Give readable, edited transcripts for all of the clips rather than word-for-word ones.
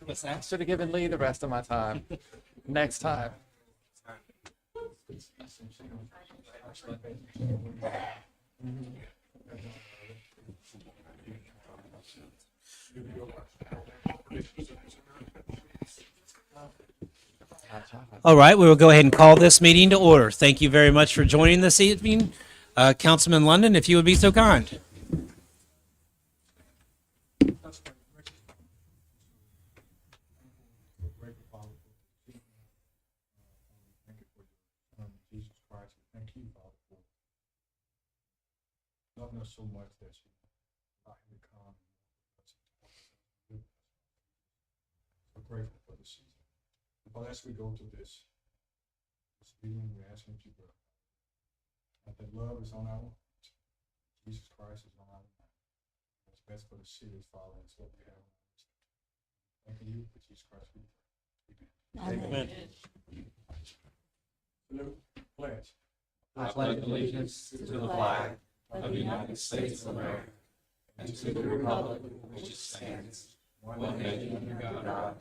Listen, I should have given Lee the rest of my time. Next time. All right, we will go ahead and call this meeting to order. Thank you very much for joining this evening. Councilman London, if you would be so kind. Jesus Christ, we thank you, Father, for loving us so much that you allowed him to come and live with us. We're grateful for this season. Father, as we go through this meeting, we're asking you to that love is on our hearts. Jesus Christ is on our mind. What's best for the city, Father, is what we have. Thanking you for Jesus Christ. We pray. Amen. Salute. Pledge. I pledge allegiance to the flag of the United States of America and to the republic which stands, one nation under God,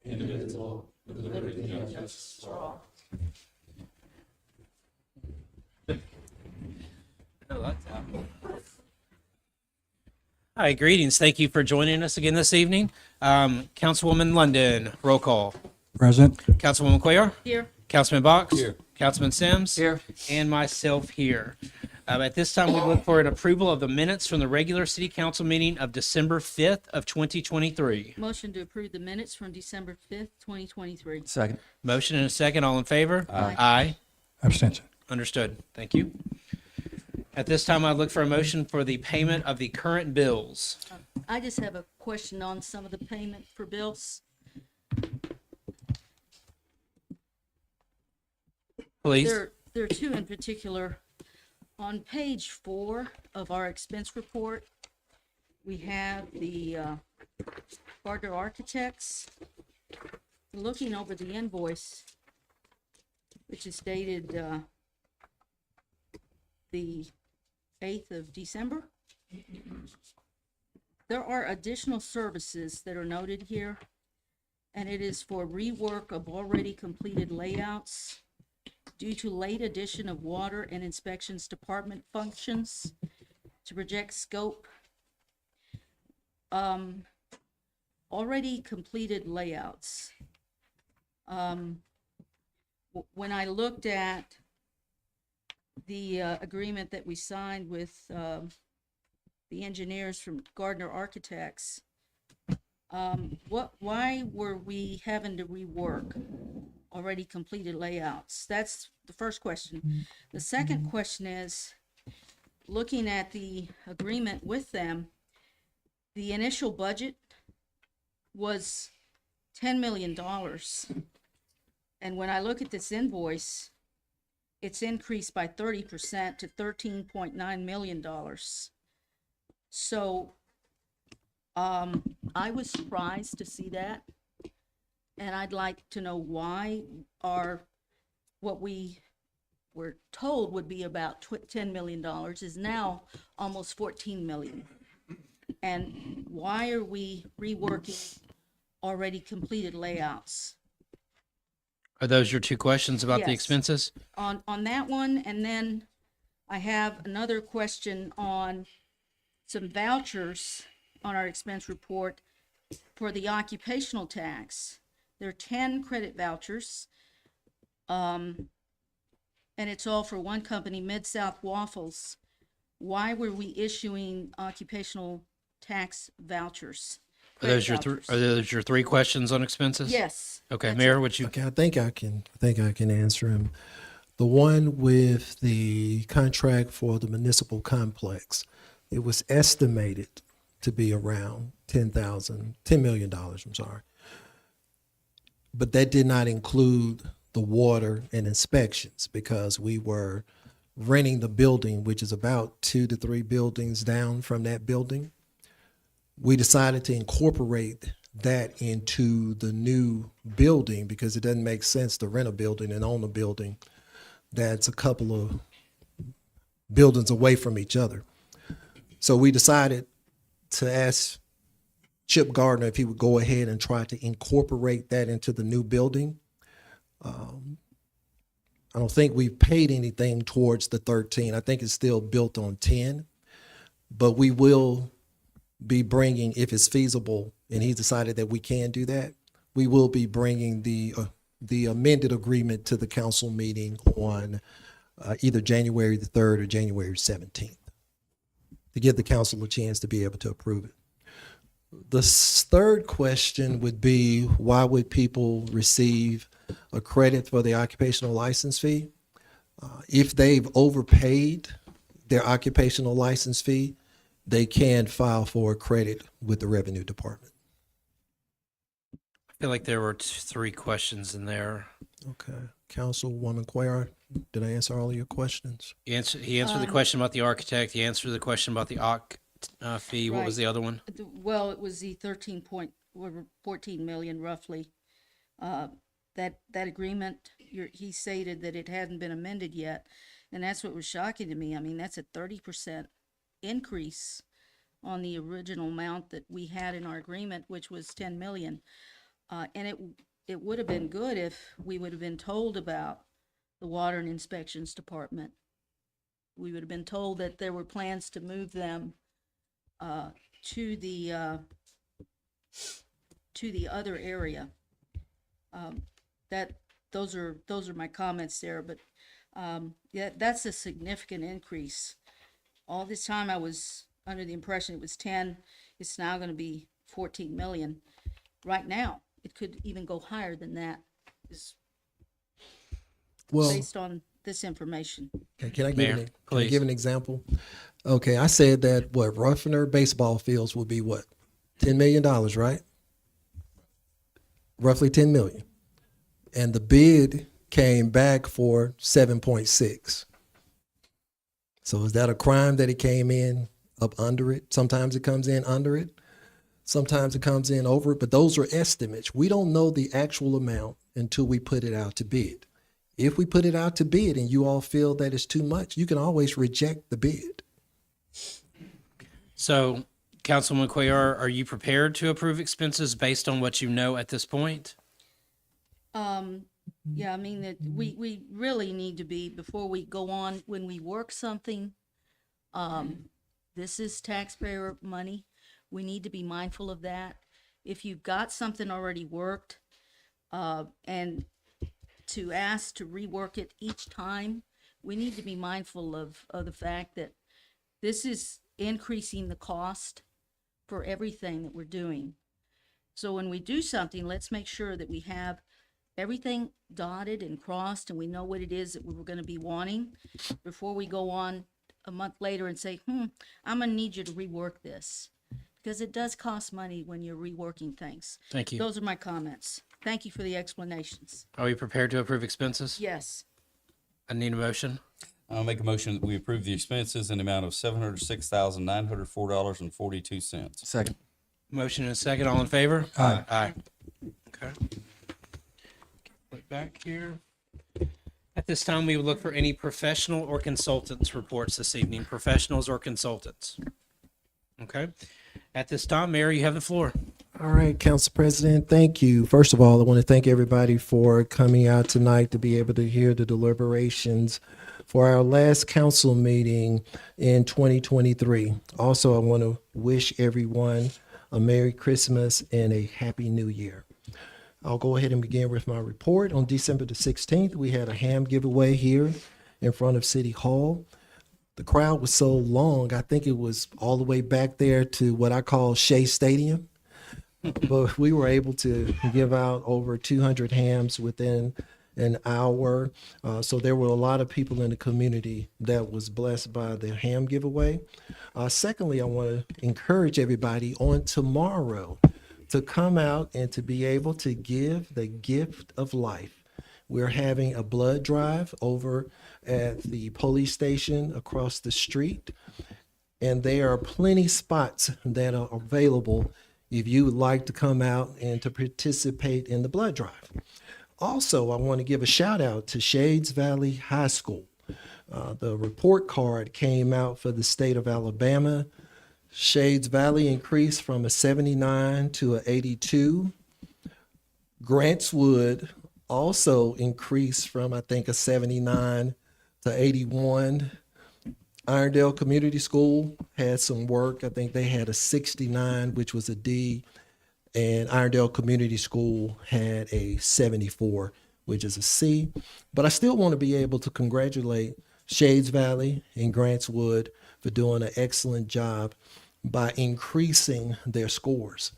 indivisible, with liberty and justice for all. Hi, greetings. Thank you for joining us again this evening. Councilwoman London, roll call. Present. Councilwoman Cuellar? Here. Councilman Box? Here. Councilman Sims? Here. And myself here. At this time, we look for an approval of the minutes from the regular city council meeting of December 5th of 2023. Motion to approve the minutes from December 5th, 2023. Second. Motion and a second. All in favor? Aye. Aye. Abstention. Understood. Thank you. At this time, I'd look for a motion for the payment of the current bills. I just have a question on some of the payment for bills. Please. There are two in particular. On page 4 of our expense report, we have the Gardner Architects. Looking over the invoice, which is dated the 8th of December. There are additional services that are noted here, and it is for rework of already completed layouts due to late addition of water and inspections department functions to project scope. Already completed layouts. When I looked at the agreement that we signed with the engineers from Gardner Architects, why were we having to rework already completed layouts? That's the first question. The second question is, looking at the agreement with them, the initial budget was $10 million. And when I look at this invoice, it's increased by 30% to $13.9 million. So I was surprised to see that. And I'd like to know why what we were told would be about $10 million is now almost $14 million. And why are we reworking already completed layouts? Are those your two questions about the Yes. expenses? On that one, and then I have another question on some vouchers on our expense report for the occupational tax. There are 10 credit vouchers, and it's all for one company, Mid-South Waffles. Why were we issuing occupational tax vouchers? Are those your three questions on expenses? Yes. Okay, that's Mayor, it. would you? Okay, I think I can answer him. The one with the contract for the municipal complex, it was estimated to be around $10 million, I'm sorry. But that did not include the water and inspections because we were renting the building, which is about 2 to 3 buildings down from that building. We decided to incorporate that into the new building because it doesn't make sense to rent a building and own a building that's a couple of buildings away from each other. So we decided to ask Chip Gardner if he would go ahead and try to incorporate that into the new building. I don't think we've paid anything towards the 13. I think it's still built on 10, but we will be bringing, if it's feasible, and he's decided that we can do that, we will be bringing the amended agreement to the council meeting on either January the 3rd or January 17th to give the council a chance to be able to approve it. The third question would be, why would people receive a credit for the occupational license fee? If they've overpaid their occupational license fee, they can file for a credit with the Revenue Department. I feel like there were three questions in there. Okay. Councilwoman Cuellar, did I answer all of your questions? He answered the question about the architect. He answered the question about the fee. What was Right. the other one? Well, it was the 14 million roughly. That agreement, he stated that it hadn't been amended yet, and that's what was shocking to me. I mean, that's a 30% increase on the original amount that we had in our agreement, which was 10 million. And it would have been good if we would have been told about the Water and Inspections Department. We would have been told that there were plans to move them to the other area. Those are my comments there, but yeah, that's a significant increase. All this time I was under the impression it was 10. It's now going to be 14 million. Right now, it could even go higher than that, is Well, based on this information. okay, can I Mayor, can I please. give an example? Okay, I said that Ruffner baseball fields will be what? $10 million, right? Roughly 10 million. And the bid came back for 7.6. So is that a crime that it came in up under it? Sometimes it comes in under it. Sometimes it comes in over it, but those are estimates. We don't know the actual amount until we put it out to bid. If we put it out to bid and you all feel that it's too much, you can always reject the bid. So, Councilman Cuellar, are you prepared to approve expenses based on what you know at this point? Yeah, I mean, that we really need to be, before we go on, when we work something, this is taxpayer money. We need to be mindful of that. If you've got something already worked, and to ask to rework it each time, we need to be mindful of the fact that this is increasing the cost for everything that we're doing. So when we do something, let's make sure that we have everything dotted and crossed and we know what it is that we were going to be wanting before we go on a month later and say, I'm going to need you to rework this. Because it does cost money when you're reworking things. Thank you. Those are my comments. Thank you for the explanations. Are we prepared to approve expenses? Yes. I need a motion. I'll make a motion that we approve the expenses in the amount of $706,904.42. Second. Motion and a second. All in favor? Aye. Aye. Okay. Look back here. At this time, we would look for any professional or consultants reports this evening. Professionals or consultants? Okay. At this time, Mayor, you have the floor. All right, Council President, thank you. First of all, I want to thank everybody for coming out tonight to be able to hear the deliberations for our last council meeting in 2023. Also, I want to wish everyone a Merry Christmas and a Happy New Year. I'll go ahead and begin with my report. On December the 16th, we had a ham giveaway here in front of City Hall. The crowd was so long, I think it was all the way back there to what I call Shea Stadium. But we were able to give out over 200 hams within an hour. So there were a lot of people in the community that was blessed by the ham giveaway. Secondly, I want to encourage everybody on tomorrow to come out and to be able to give the gift of life. We're having a blood drive over at the police station across the street. And there are plenty spots that are available if you would like to come out and to participate in the blood drive. Also, I want to give a shout out to Shades Valley High School. The report card came out for the state of Alabama Shades Valley increased from a 79 to a 82. Grantswood also increased from, I think, a 79 to 81. Irondale Community School had some work. I think they had a 69, which was a D, and Irondale Community School had a 74, which is a C. But I still want to be able to congratulate Shades Valley and Grantswood for doing an excellent job by increasing their scores.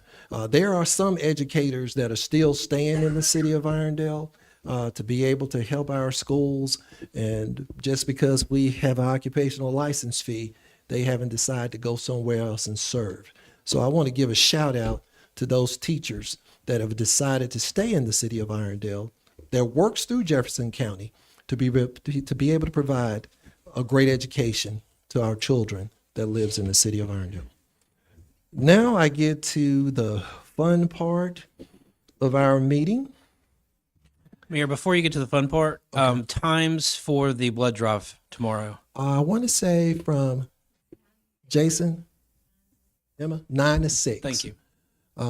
There are some educators that are still staying in the city of Irondale to be able to help our schools. And just because we have an occupational license fee, they haven't decided to go somewhere else and serve. So I want to give a shout out to those teachers that have decided to stay in the city of Irondale, that works through Jefferson County to be able to provide a great education to our children that lives in the city of Irondale. Now I get to the fun part of our meeting. Mayor, before you get to the fun part, times for the blood drive tomorrow. I want to say from Jason, Emma, 9 to 6. Thank you.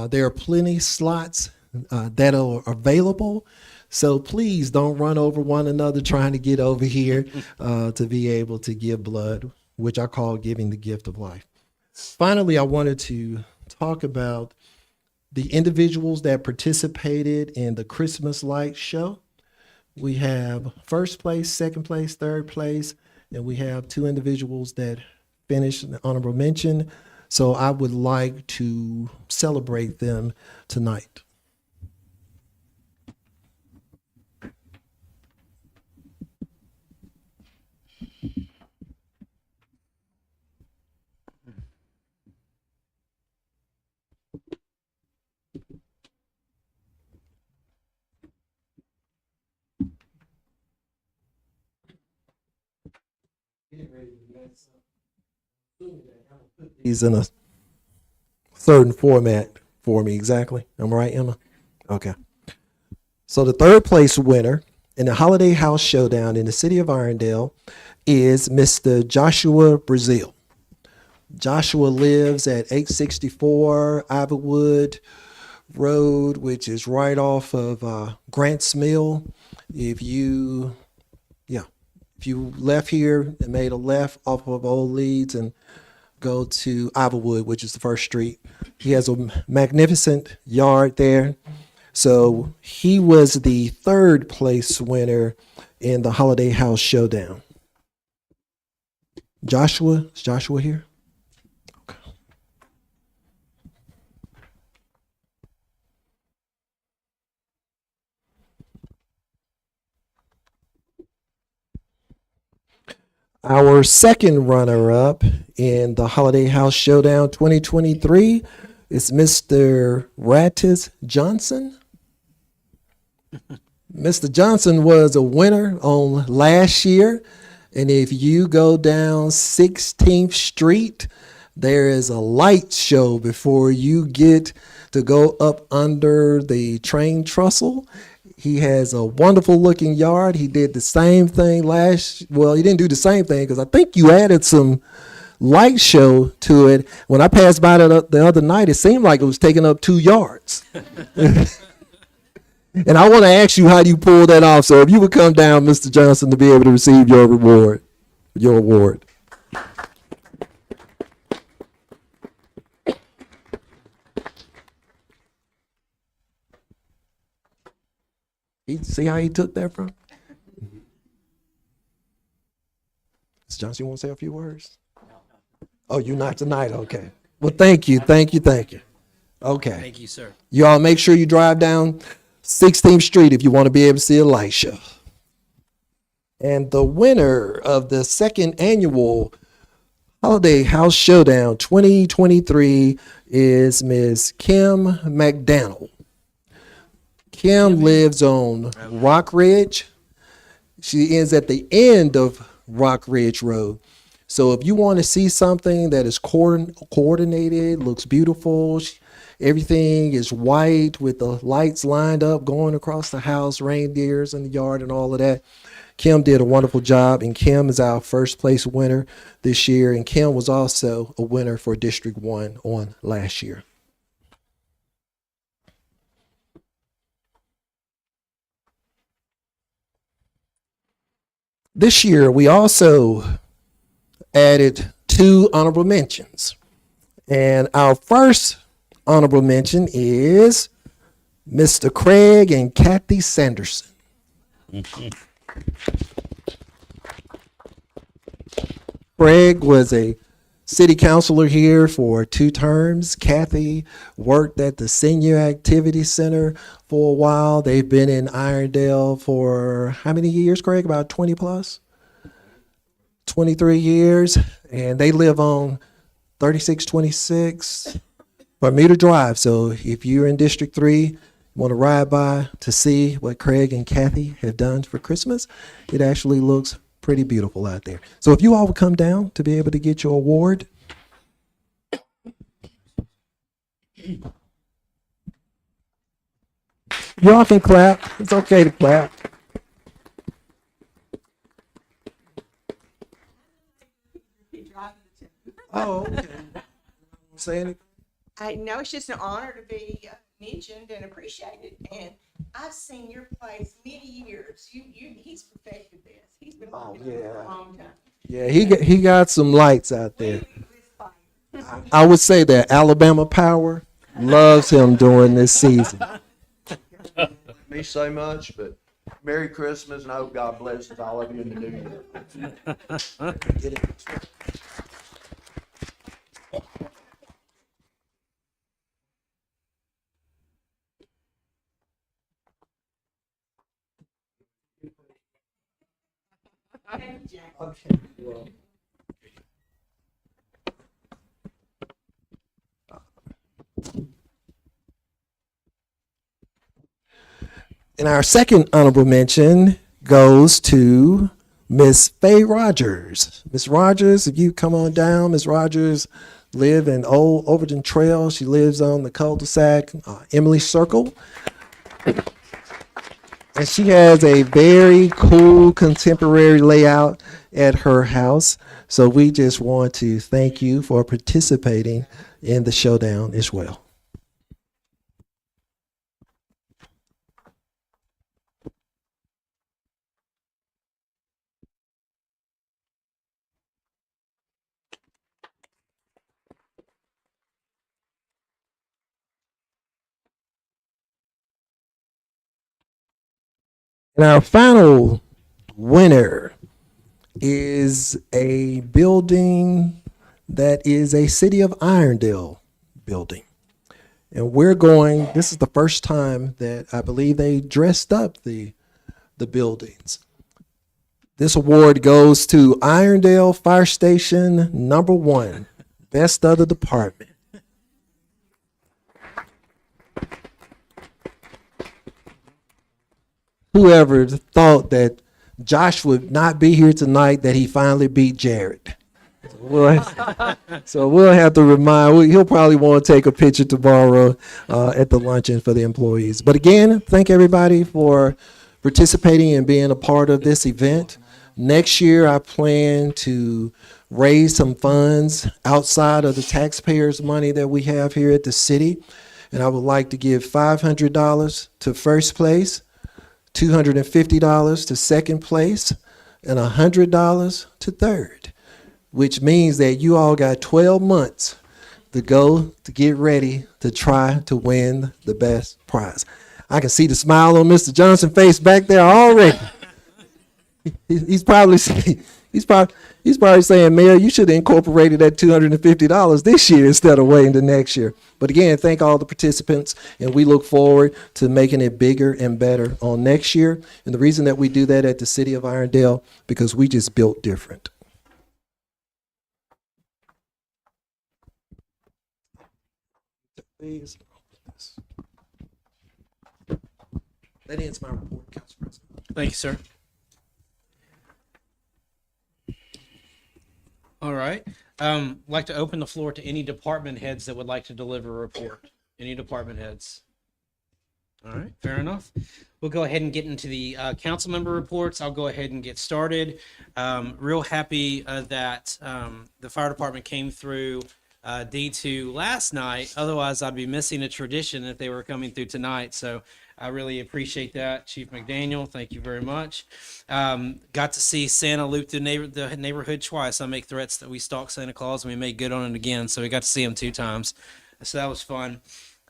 There are plenty slots that are available. So please don't run over one another trying to get over here to be able to give blood, which I call giving the gift of life. Finally, I wanted to talk about the individuals that participated in the Christmas light show. We have first place, second place, third place, and we have 2 individuals that finished an honorable mention. So I would like to celebrate them tonight. He's in a certain format for me, exactly. Am I right, Emma? Okay. So the third place winner in the Holiday House Showdown in the city of Irondale is Mr. Joshua Brazil. Joshua lives at 864 Ivywood Road, which is right off of Grants Mill. If you left here and made a left off of Old Leeds and go to Ivywood, which is the first street, he has a magnificent yard there. So he was the third place winner in the Holiday House Showdown. Joshua, is Joshua here? Okay. Our second runner-up in the Holiday House Showdown 2023 is Mr. Rattis Johnson. Mr. Johnson was a winner on last year, and if you go down 16th Street, there is a light show before you get to go up under the train trestle. He has a wonderful looking yard. He did the same thing he didn't do the same thing because I think you added some light show to it. When I passed by the other night, it seemed like it was taking up 2 yards. And I want to ask you, how do you pull that off? So if you would come down, Mr. Johnson, to be able to receive your award. See how he took that from? Mr. Johnson, you want to say a few words? Oh, you're not tonight? Okay. Well, thank you. Okay. Thank you, sir. You all make sure you drive down 16th Street if you want to be able to see a light show. And the winner of the second annual Holiday House Showdown 2023 is Ms. Kim McDaniel. Kim lives on Rock Ridge. She is at the end of Rock Ridge Road. So if you want to see something that is coordinated, looks beautiful, everything is white with the lights lined up going across the house, reindeers in the yard and all of that, Kim did a wonderful job, and Kim is our first place winner this year. And Kim was also a winner for District 1 on last year. This year, we also added 2 honorable mentions. And our first honorable mention is Mr. Craig and Kathy Sanderson. Craig was a city councilor here for 2 terms. Kathy worked at the Senior Activity Center for a while. They've been in Irondale for how many years, Craig? About 20 plus? 23 years. And they live on 3626 Bermuda Drive. So if you're in District 3, want to ride by to see what Craig and Kathy have done for Christmas, it actually looks pretty beautiful out there. So if you all would come down to be able to get your award. Y'all can clap. It's okay to clap. Oh, okay. Say anything? I know it's just an honor to be mentioned and appreciated, and I've seen your place many years. He's perfected this. He's been working on it for a long time. Yeah, he got some lights out there. It's fine. I would say that Alabama Power loves him during this season. Me so much, but Merry Christmas and I hope God blesses all of you in the new year. Get it? Thank you, Jack. And our second honorable mention goes to Miss Faye Rogers. Miss Rogers, if you come on down, Miss Rogers live in Old Overton Trail. She lives on the cul-de-sac, Emily Circle. And she has a very cool contemporary layout at her house. So we just want to thank you for participating in the showdown as well. And our final winner is a building that is a City of Irondale building. And this is the first time that I believe they dressed up the buildings. This award goes to Irondale Fire Station #1, best of the department. Whoever thought that Josh would not be here tonight, that he finally beat Jared. So we'll have to remind, he'll probably want to take a picture tomorrow at the luncheon for the employees. But again, thank everybody for participating and being a part of this event. Next year, I plan to raise some funds outside of the taxpayers' money that we have here at the city. And I would like to give $500 to first place, $250 to second place, and $100 to third, which means that you all got 12 months to go to get ready to try to win the best prize. I can see the smile on Mr. Johnson's face back there already. He's probably saying, Mayor, you should have incorporated that $250 this year instead of waiting to next year. But again, thank all the participants, and we look forward to making it bigger and better on next year. And the reason that we do that at the City of Irondale, because we just built different. Please. That ends my report, Council President. Thank you, sir. All right. Like to open the floor to any department heads that would like to deliver a report. Any department heads? All right, fair enough. We'll go ahead and get into the council member reports. I'll go ahead and get started. Real happy that the fire department came through D2 last night. Otherwise, I'd be missing a tradition if they were coming through tonight. So I really appreciate that, Chief McDaniel. Thank you very much. Got to see Santa loop through the neighborhood twice. I make threats that we stalk Santa Claus, and we made good on it again. So we got to see him 2 times. So that was fun.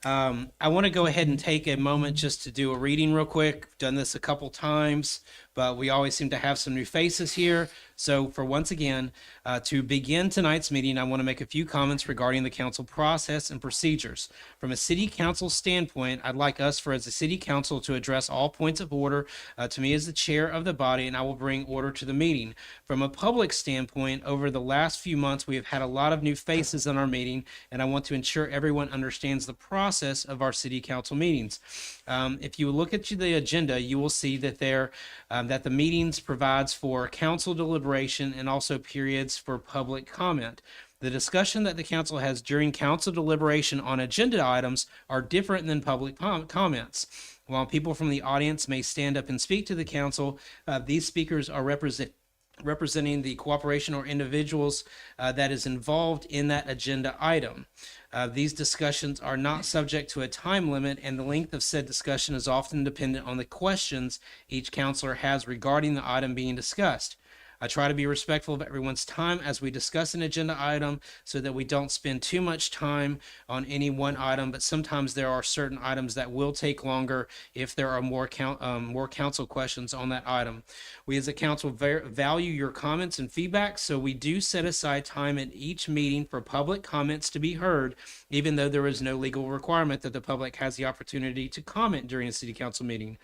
I want to go ahead and take a moment just to do a reading real quick. Done this a couple times, but we always seem to have some new faces here. So for once again, to begin tonight's meeting, I want to make a few comments regarding the council process and procedures. From a city council standpoint, I'd like us as a city council to address all points of order to me as the chair of the body, and I will bring order to the meeting. From a public standpoint, over the last few months, we have had a lot of new faces in our meeting, and I want to ensure everyone understands the process of our city council meetings. If you look at the agenda, you will see that that the meetings provides for council deliberation and also periods for public comment. The discussion that the council has during council deliberation on agenda items are different than public comments. While people from the audience may stand up and speak to the council, these speakers are representing the cooperation or individuals that is involved in that agenda item. These discussions are not subject to a time limit, and the length of said discussion is often dependent on the questions each counselor has regarding the item being discussed. I try to be respectful of everyone's time as we discuss an agenda item so that we don't spend too much time on any one item, but sometimes there are certain items that will take longer if there are more council questions on that item. We as a council value your comments and feedback, so we do set aside time at each meeting for public comments to be heard, even though there is no legal requirement that the public has the opportunity to comment during a city council meeting.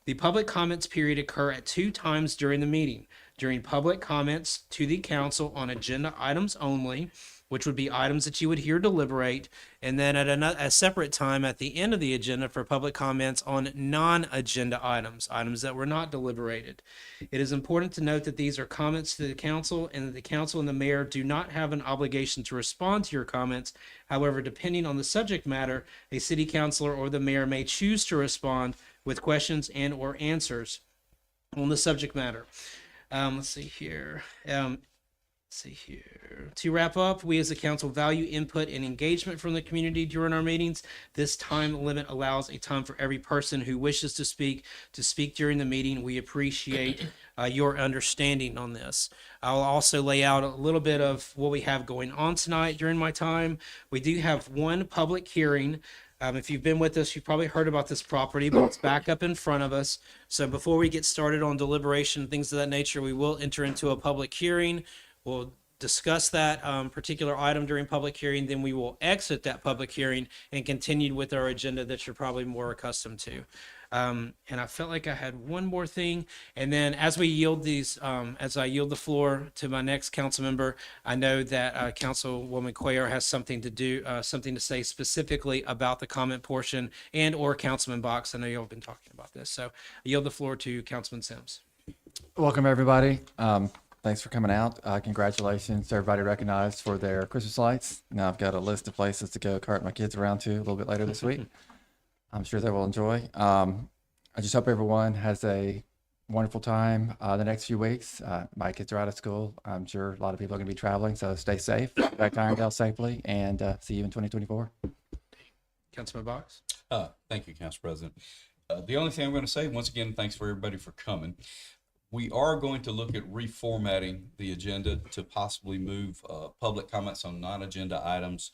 The public comments period occur at 2 times during the meeting. During public comments to the council on agenda items only, which would be items that you would hear deliberate, and then at a separate time at the end of the agenda for public comments on non-agenda items that were not deliberated. It is important to note that these are comments to the council, and that the council and the mayor do not have an obligation to respond to your comments. However, depending on the subject matter, a city councilor or the mayor may choose to respond with questions and or answers on the subject matter. Let's see here. To wrap up, we as a council value input and engagement from the community during our meetings. This time limit allows a time for every person who wishes to speak during the meeting. We appreciate your understanding on this. I'll also lay out a little bit of what we have going on tonight during my time. We do have one public hearing. If you've been with us, you've probably heard about this property, but it's back up in front of us. So before we get started on deliberation, things of that nature, we will enter into a public hearing. We'll discuss that particular item during public hearing, then we will exit that public hearing and continue with our agenda that you're probably more accustomed to. And I felt like I had one more thing. And then as we yield as I yield the floor to my next council member, I know that Councilwoman Cuellar has something to say specifically about the comment portion and or Councilman Box. I know y'all have been talking about this. So I yield the floor to Councilman Sims. Welcome, everybody. Thanks for coming out. Congratulations to everybody recognized for their Christmas lights. Now I've got a list of places to go cart my kids around to a little bit later this week. I'm sure they will enjoy. I just hope everyone has a wonderful time the next few weeks. My kids are out of school. I'm sure a lot of people are going to be traveling, so stay safe. Get back to Irondale safely, and see you in 2024. Councilman Box. Thank you, Council President. The only thing I'm going to say, once again, thanks for everybody for coming. We are going to look at reformatting the agenda to possibly move public comments on non-agenda items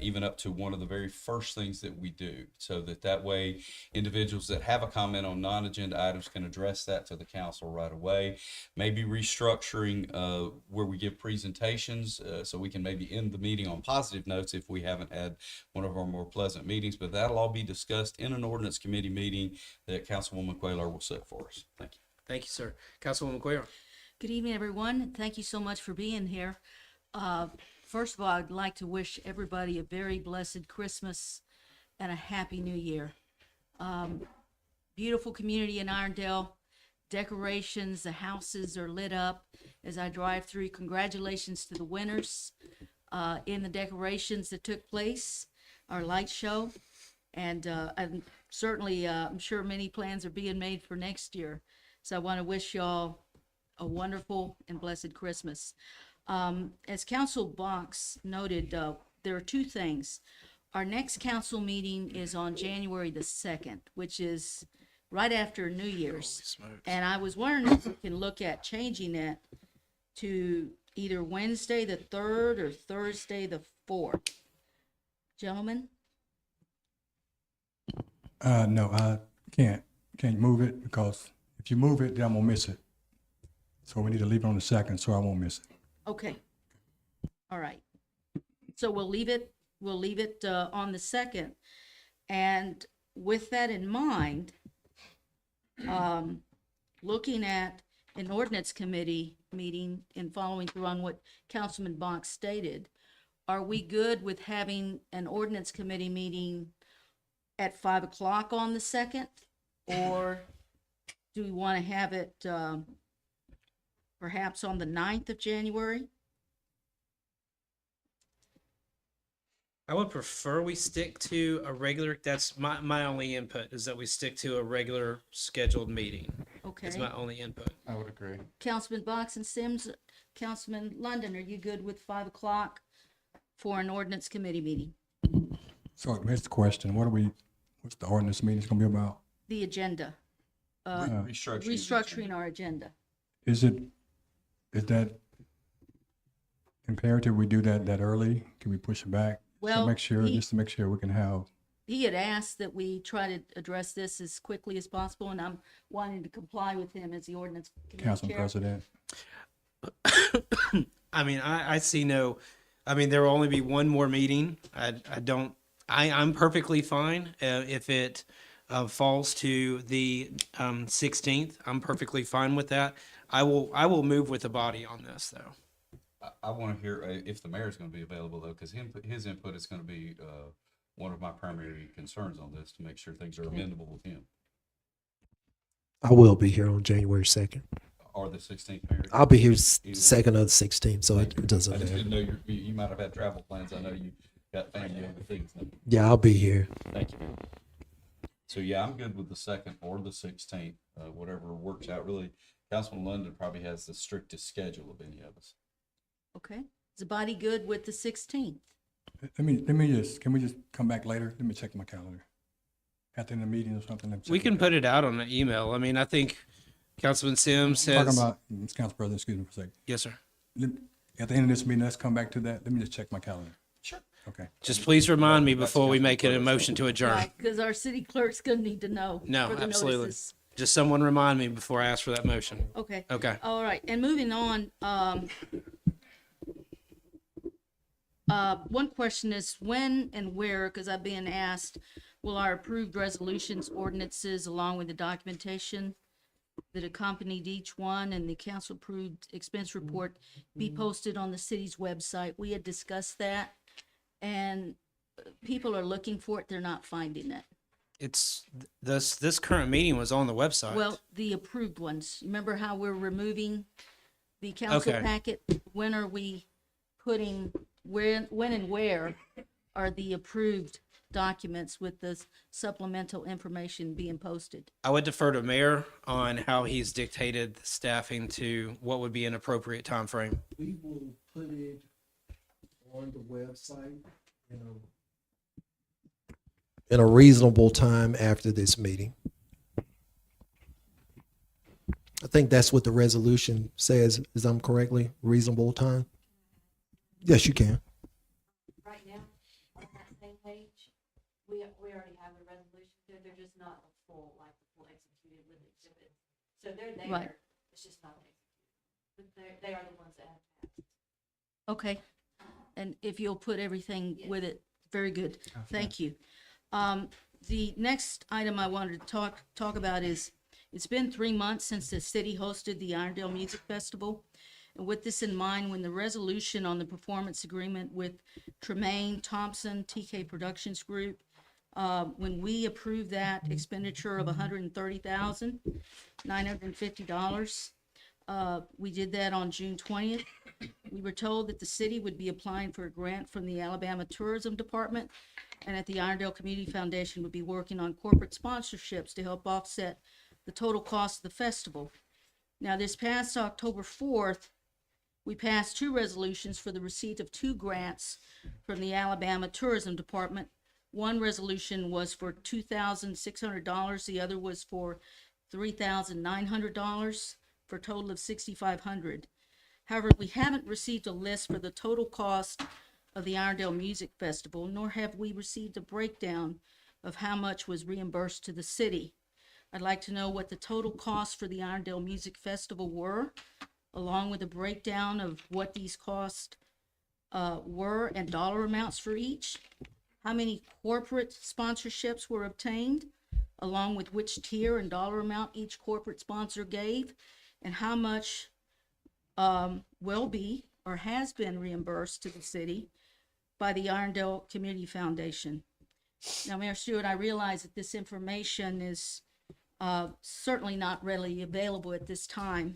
even up to one of the very first things that we do, so that way individuals that have a comment on non-agenda items can address that to the council right away. Maybe restructuring where we give presentations so we can maybe end the meeting on positive notes if we haven't had one of our more pleasant meetings, but that'll all be discussed in an ordinance committee meeting that Councilwoman Cuellar will set for us. Thank you. Thank you, sir. Councilwoman Cuellar. Good evening, everyone. Thank you so much for being here. First of all, I'd like to wish everybody a very blessed Christmas and a happy new year. Beautiful community in Irondale. Decorations, the houses are lit up as I drive through. Congratulations to the winners in the decorations that took place, our light show. And certainly, I'm sure many plans are being made for next year. So I want to wish y'all a wonderful and blessed Christmas. As Council Box noted, there are two things. Our next council meeting is on January the 2nd, which is right after New Year's. And I was wondering if we can look at changing it to either Wednesday the 3rd or Thursday the 4th. Gentlemen? No, I can't move it because if you move it, then I'm gonna miss it. So we need to leave it on the 2nd so I won't miss it. Okay. All right. So we'll leave it on the 2nd. And with that in mind, looking at an ordinance committee meeting and following through on what Councilman Box stated, are we good with having an ordinance committee meeting at 5 o'clock on the 2nd? Or do we want to have it perhaps on the 9th of January? I would prefer we stick to a regular, that's my only input, is that we stick to a regular scheduled meeting. It's Okay. my only input. I would agree. Councilman Box and Sims, Councilman London, are you good with 5 o'clock for an ordinance committee meeting? So here's the question, what's the ordinance meeting gonna be about? The agenda, Restructuring. restructuring our agenda. Is that imperative we do that early? Can we push it back? Well, Just to make sure we can have, He had asked that we try to address this as quickly as possible, and I'm wanting to comply with him as the ordinance committee Council chair. President. I mean, I see no, I mean, there will only be one more meeting. I'm perfectly fine if it falls to the 16th. I'm perfectly fine with that. I will move with the body on this, though. I want to hear if the mayor's going to be available though, because his input is going to be one of my primary concerns on this, to make sure things are amendable with him. I will be here on January 2nd. Or the 16th, Mayor. I'll be here Either. 2nd or the 16th, so it I doesn't just matter. didn't know you might have had travel plans. I know you got family and things. Yeah, I'll be here. Thank you. So yeah, I'm good with the 2nd or the 16th, whatever works out. Really, Councilman London probably has the strictest schedule of any of us. Okay, is the body good with the 16th? Can we just come back later? Let me check my calendar. At the end of the meeting or something. let me check We my can calendar. put it out on an email. I mean, I think Councilman Sims I'm talking says, about, Council President, excuse me for a second. yes, sir. At the end of this meeting, let's come back to that. Let me just check my calendar. Sure. Okay. Just please remind me That's before we Councilman make a Clerk's motion to adjourn. Right, because our city clerk's gonna need to know. No, for the absolutely. notices. Just someone remind me before I ask for that motion. Okay. Okay. All right, and moving on, one question is when and where, because I've been asked, will our approved resolutions, ordinances, along with the documentation that accompanied each one and the council approved expense report be posted on the city's website? We had discussed that, and people are looking for it, they're not finding it. It's this current meeting was on the website. Well, the approved ones, remember how we're removing the council Okay. packet? When are we putting, when and where are the approved documents with the supplemental information being posted? I would defer to Mayor on how he's dictated the staffing to what would be an appropriate time frame. We will put it on the website in a reasonable time after this meeting. I think that's what the resolution says, is I'm correctly, reasonable time? Yes, you can. Right now, on that same page, we already have the resolution, they're just not a full, like, full executed with exhibits. So they're Right. there, it's just not executed. But they are the ones that have passed. Okay, and if you'll put everything with it, very good, thank you. The next item I wanted to talk about is, it's been 3 months since the city hosted the Irondale Music Festival. And with this in mind, when the resolution on the performance agreement with Tremaine Thompson TK Productions Group, when we approved that expenditure of $130,950, we did that on June 20th. We were told that the city would be applying for a grant from the Alabama Tourism Department and that the Irondale Community Foundation would be working on corporate sponsorships to help offset the total cost of the festival. Now, this past October 4th, we passed 2 resolutions for the receipt of 2 grants from the Alabama Tourism Department. One resolution was for $2,600, the other was for $3,900, for a total of $6,500. However, we haven't received a list for the total cost of the Irondale Music Festival, nor have we received a breakdown of how much was reimbursed to the city. I'd like to know what the total costs for the Irondale Music Festival were, along with a breakdown of what these costs were and dollar amounts for each. How many corporate sponsorships were obtained, along with which tier and dollar amount each corporate sponsor gave, and how much will be or has been reimbursed to the city by the Irondale Community Foundation. Now, Mayor Stewart, I realize that this information is certainly not readily available at this time,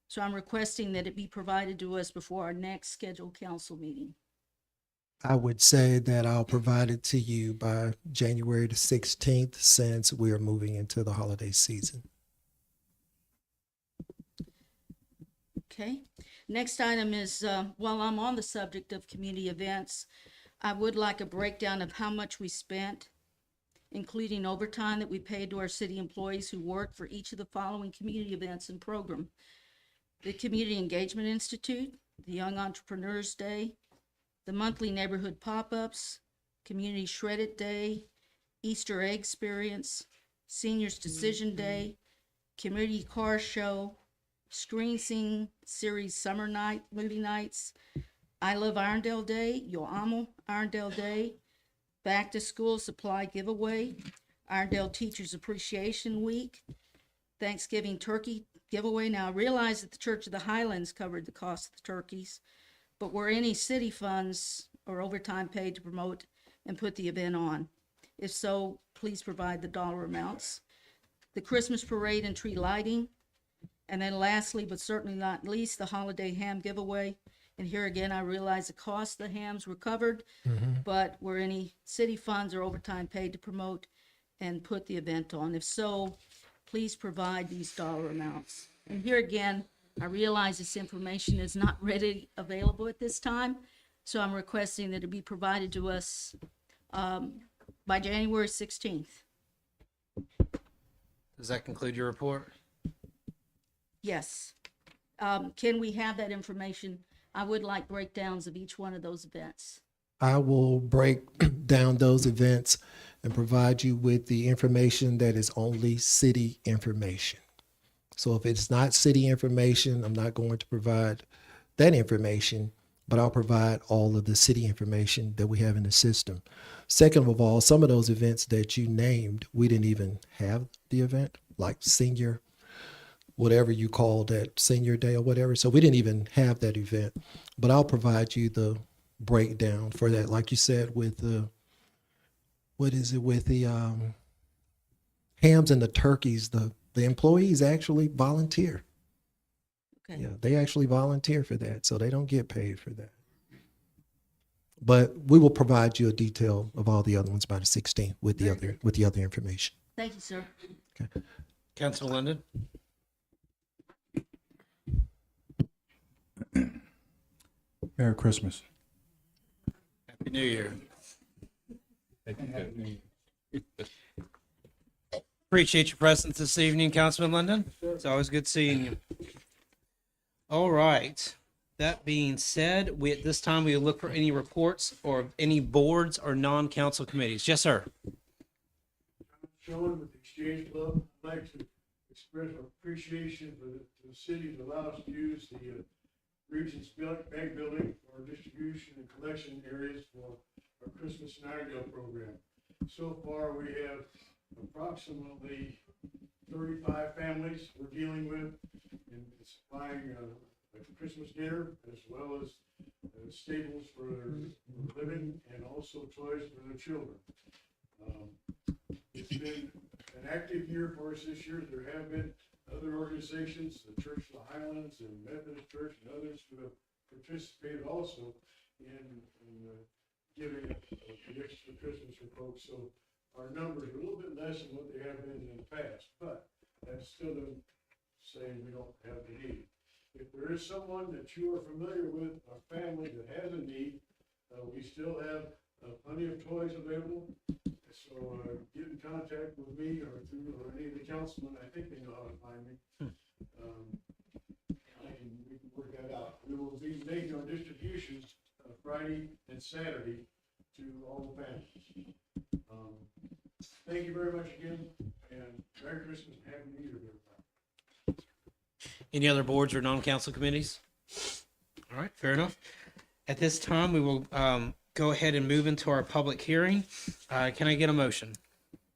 so I'm requesting that it be provided to us before our next scheduled council meeting. I would say that I'll provide it to you by January the 16th, since we are moving into the holiday season. Okay. Next item is, while I'm on the subject of community events, I would like a breakdown of how much we spent, including overtime that we paid to our city employees who work for each of the following community events and program: the Community Engagement Institute, the Young Entrepreneurs Day, the monthly neighborhood pop-ups, Community Shred-It Day, Easter Egg Experience, Seniors Decision Day, Community Car Show, Screen Sing Series Summer Night Movie Nights, I Love Irondale Day, Yo Amo Irondale Day, Back to School Supply Giveaway, Irondale Teachers Appreciation Week, Thanksgiving Turkey Giveaway. Now, I realize that the Church of the Highlands covered the cost of the turkeys, but were any city funds or overtime paid to promote and put the event on? If so, please provide the dollar amounts. The Christmas parade and tree lighting. And then lastly, but certainly not least, the holiday ham giveaway. And here again, I realize the cost of the hams were covered, but were any city funds or overtime paid to promote and put the event on? If so, please provide these dollar amounts. And here again, I realize this information is not readily available at this time, so I'm requesting that it be provided to us by January 16th. Does that conclude your report? Yes. Can we have that information? I would like breakdowns of each one of those events. I will break down those events and provide you with the information that is only city information. So if it's not city information, I'm not going to provide that information, but I'll provide all of the city information that we have in the system. Second of all, some of those events that you named, we didn't even have the event, like senior, whatever you call that, senior day or whatever. So we didn't even have that event, but I'll provide you the breakdown for that. Like you said, with the, what is it, with the hams and the turkeys, the employees actually volunteer. Okay. Yeah, they actually volunteer for that, so they don't get paid for that. But we will provide you a detail of all the other ones by the 16th with the other information. Thank you, sir. Okay. Councilman Linden? Merry Christmas. Happy New Year. Appreciate your presence this evening, Councilman Linden. It's always good seeing you. All right. That being said, at this time, we will look for any reports or any boards or non-council committees. Yes, sir. Sean with the Exchange Club, I'd like to express our appreciation for the city to allow us to use the Regents Bank Building for our distribution and collection areas for our Christmas and Irondale program. So far, we have approximately 35 families we're dealing with and supplying a Christmas dinner as well as staples for their living and also toys for their children. It's been an active year for us this year. There have been other organizations, the Church of the Highlands and Methodist Church and others who have participated also in giving the extra Christmas for folks, so our numbers are a little bit less than what they have been in the past, but that still doesn't say we don't have the need. If there is someone that you are familiar with, a family that has a need, we still have plenty of toys available. So get in contact with me or any of the councilmen. I think they know how to find me. We can work that out. We will be making our distributions Friday and Saturday to all the families. Thank you very much again, and Merry Christmas and Happy New Year, everybody. Any other boards or non-council committees? All right, fair enough. At this time, we will go ahead and move into our public hearing. Can I get a motion?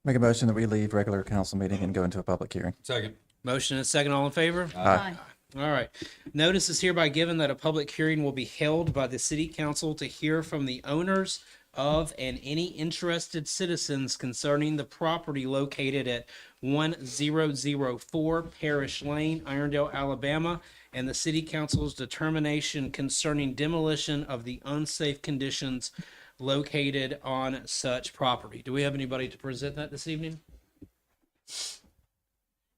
Make a motion that we leave regular council meeting and go into a public hearing. Second. Motion and second, all in favor? Aye. All right. Notice is hereby given that a public hearing will be held by the city council to hear from the owners of and any interested citizens concerning the property located at 1004 Parish Lane, Irondale, Alabama, and the city council's determination concerning demolition of the unsafe conditions located on such property. Do we have anybody to present that this evening?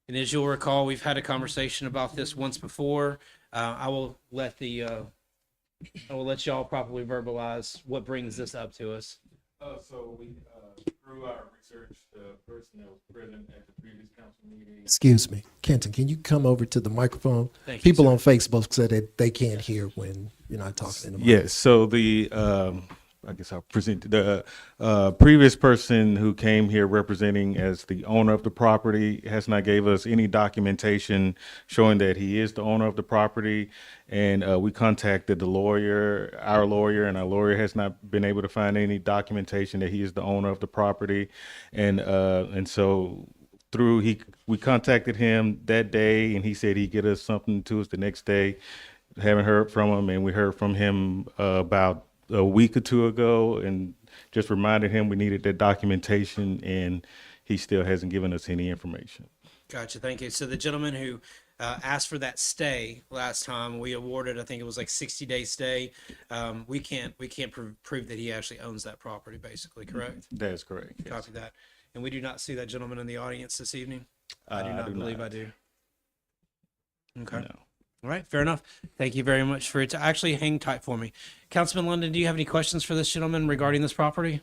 And as you'll recall, we've had a conversation about this once before. I will let y'all properly verbalize what brings this up to us. So we, through our research, the person that was present at the previous council meeting. Excuse me, Kenton, can you come over to the microphone? Thank you, People sir. on Facebook said that they can't hear when you're not talking in the mic. Yes, so I guess I'll present the previous person who came here representing as the owner of the property has not gave us any documentation showing that he is the owner of the property. And we contacted the lawyer, and our lawyer has not been able to find any documentation that he is the owner of the property. And so we contacted him that day, and he said he'd get us something to us the next day. Haven't heard from him, and we heard from him about a week or two ago, and just reminded him we needed that documentation, and he still hasn't given us any information. Gotcha. Thank you. So the gentleman who asked for that stay last time, we awarded, I think it was like 60-day stay. We can't prove that he actually owns that property, basically, correct? That is correct. Yes. Copy that. And we do not see that gentleman in the audience this evening. I do not believe I do. Okay. No. All right, fair enough. Thank you very much for it. Actually, hang tight for me. Councilman London, do you have any questions for this gentleman regarding this property?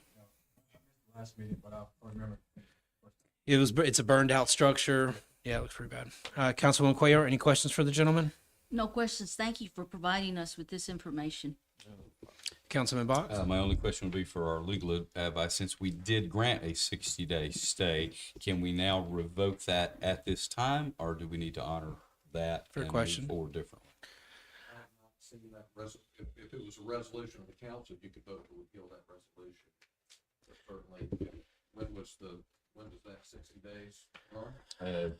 Last meeting, but I'll remember. It's a burned out structure. Yeah, it looks pretty bad. Councilwoman Cuellar, any questions for the gentleman? No questions. Thank you for providing us with this information. Councilman Box? My only question would be for our legal advice, since we did grant a 60-day stay, can we now revoke that at this time, or do we need to honor that Fair and question. move forward differently? If it was a resolution of the council, you could vote to repeal that resolution. But certainly, when does that 60 days run?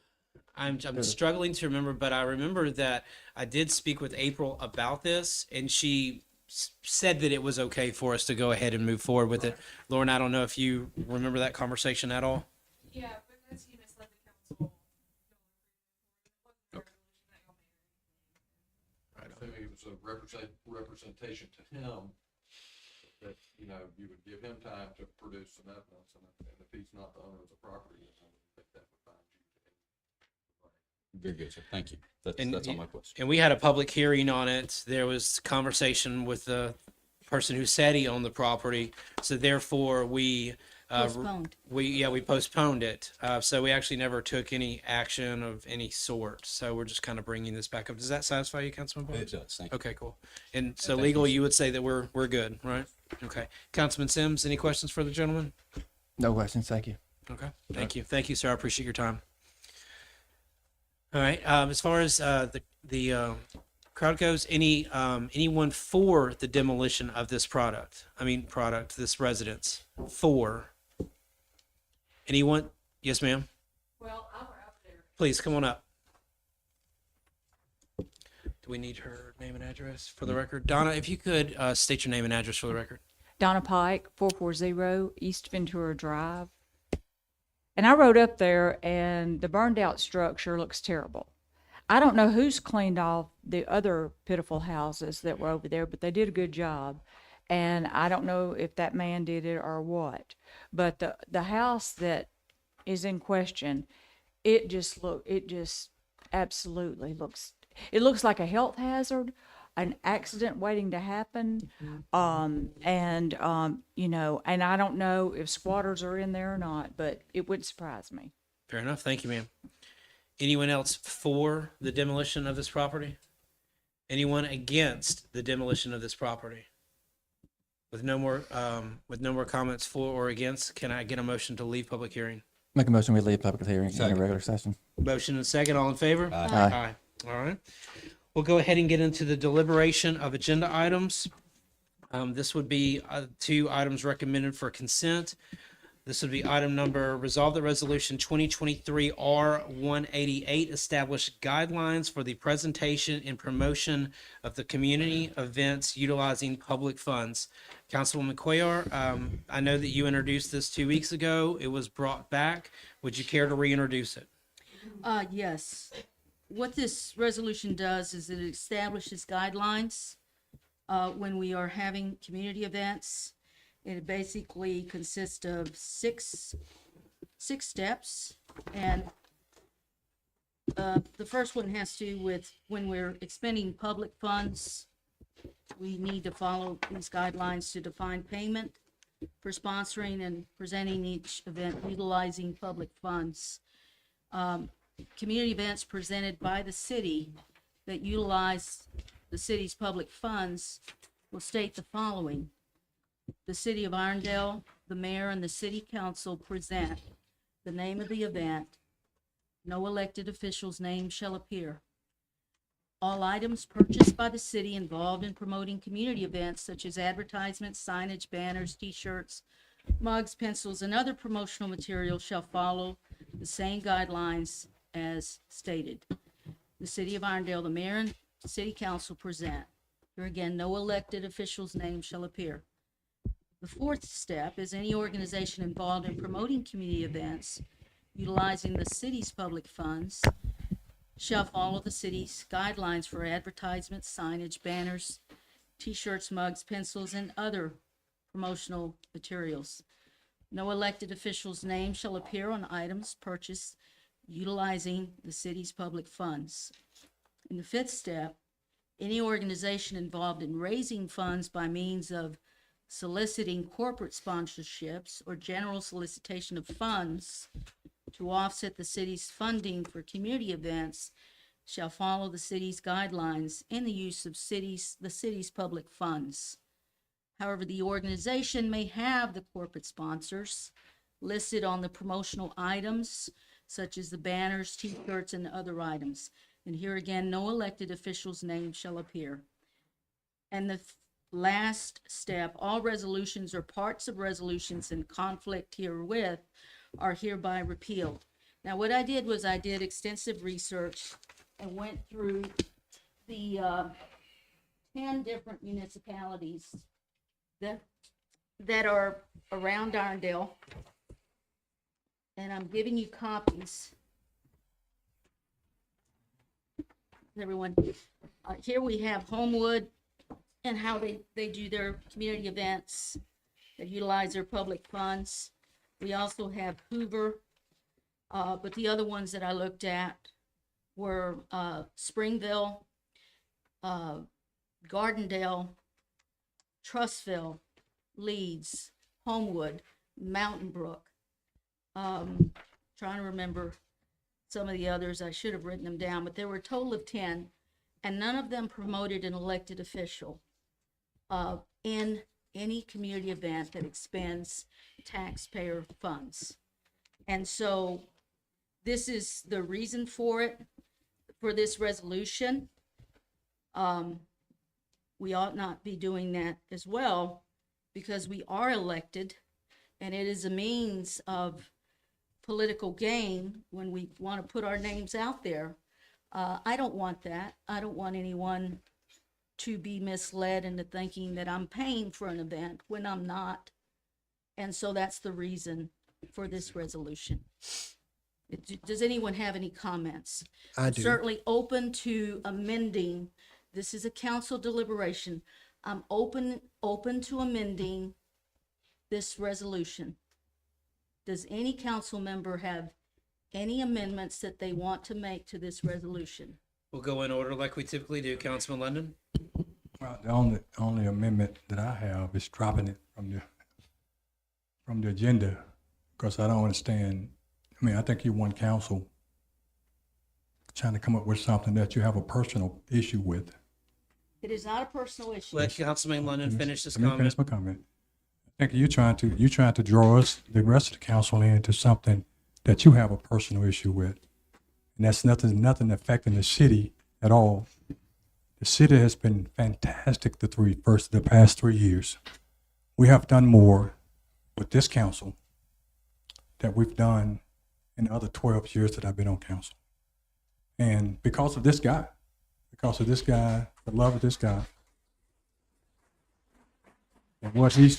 I'm struggling to remember, but I remember that I did speak with April about this, and she said that it was okay for us to go ahead and move forward with it. Lauren, I don't know if you remember that conversation at all. Yeah, because he misled the council. So it was a representation to him that, you would give him time to produce some evidence, and if he's not the owner of the property, then I would think that would find you. Very good, sir. Thank you. And- That's all my question. And we had a public hearing on it. There was conversation with the person who said he owned the property. So therefore, we Postponed. we postponed it. So we actually never took any action of any sort. So we're just kind of bringing this back up. Does that satisfy you, Councilman It Boyd? does, thank you. Okay, cool. And so thank legally, you. you would say that we're good, right? Okay. Councilman Sims, any questions for the gentleman? No questions, thank you. Okay. Thank you. Thank you, sir. I appreciate your time. All right. As far as the crowd goes, anyone for the demolition of this this residence? For anyone? Yes, ma'am. Well, I'm out there. Please come on up. Do we need her name and address for the record? Donna, if you could state your name and address for the record. Donna Pike, 440 East Ventura Drive. And I rode up there, and the burned out structure looks terrible. I don't know who's cleaned off the other pitiful houses that were over there, but they did a good job. And I don't know if that man did it or what, but the house that is in question, it just absolutely looks, it looks like a health hazard, an accident waiting to happen. You know, and I don't know if squatters are in there or not, but it wouldn't surprise me. Fair enough. Thank you, ma'am. Anyone else for the demolition of this property? Anyone against the demolition of this property? With no more comments for or against, can I get a motion to leave public hearing? Make a motion, we leave public hearing in a regular session. Motion and second, all in favor? Aye. All right. We'll go ahead and get into the deliberation of agenda items. This would be 2 items recommended for consent. This would be item number, resolve that resolution 2023 R188 establish guidelines for the presentation and promotion of the community events utilizing public funds. Councilwoman Cuellar, I know that you introduced this 2 weeks ago. It was brought back. Would you care to reintroduce it? Yes. What this resolution does is it establishes guidelines when we are having community events. It basically consists of six steps, and the first one has to do with when we're expending public funds. We need to follow these guidelines to define payment for sponsoring and presenting each event utilizing public funds. Community events presented by the city that utilize the city's public funds will state the following. The City of Irondale, the mayor, and the city council present the name of the event. No elected official's name shall appear. All items purchased by the city involved in promoting community events such as advertisements, signage, banners, t-shirts, mugs, pencils, and other promotional materials shall follow the same guidelines as stated. The City of Irondale, the mayor, and city council present. Here again, no elected official's name shall appear. The fourth step is any organization involved in promoting community events utilizing the city's public funds shall follow the city's guidelines for advertisements, signage, banners, t-shirts, mugs, pencils, and other promotional materials. No elected official's name shall appear on items purchased utilizing the city's public funds. In the fifth step, any organization involved in raising funds by means of soliciting corporate sponsorships or general solicitation of funds to offset the city's funding for community events shall follow the city's guidelines in the use of the city's public funds. However, the organization may have the corporate sponsors listed on the promotional items, such as the banners, t-shirts, and other items. And here again, no elected official's name shall appear. And the last step, all resolutions or parts of resolutions in conflict herewith are hereby repealed. Now, what I did was I did extensive research and went through the 10 different municipalities that are around Irondale, and I'm giving you copies. Everyone, here we have Homewood and how they do their community events that utilize their public funds. We also have Hoover, but the other ones that I looked at were Springville, Gardendale, Trussville, Leeds, Homewood, Mountain Brook. Trying to remember some of the others. I should have written them down, but there were a total of 10, and none of them promoted an elected official in any community event that expends taxpayer funds. And so this is the reason for it, for this resolution. We ought not be doing that as well, because we are elected, and it is a means of political gain when we want to put our names out there. I don't want that. I don't want anyone to be misled into thinking that I'm paying for an event when I'm not. And so that's the reason for this resolution. Does anyone have any comments? I do. Certainly open to amending. This is a council deliberation. I'm open to amending this resolution. Does any council member have any amendments that they want to make to this resolution? We'll go in order like we typically do. Councilman London? Well, the only amendment that I have is dropping it from the agenda, because I don't understand. I mean, I think you want council trying to come up with something that you have a personal issue with. It is not a personal issue. Let Councilman London finish his Let me comment. finish my comment. I think you're trying to draw us, the rest of the council, into something that you have a personal issue with. And that's nothing affecting the city at all. The city has been fantastic the past 3 years. We have done more with this council that we've done in the other 12 years that I've been on council. And because of this guy, the love of this guy, and what he's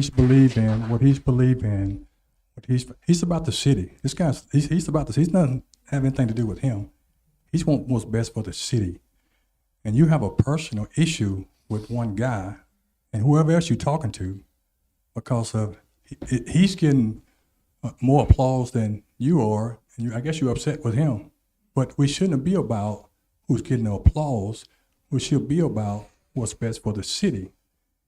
believed in, he's about the city. This guy's he's about this. He's doesn't have anything to do with him. He's want what's best for the city. And you have a personal issue with one guy, and whoever else you're talking to, because of he's getting more applause than you are, and I guess you're upset with him. But we shouldn't be about who's getting the applause. We should be about what's best for the city.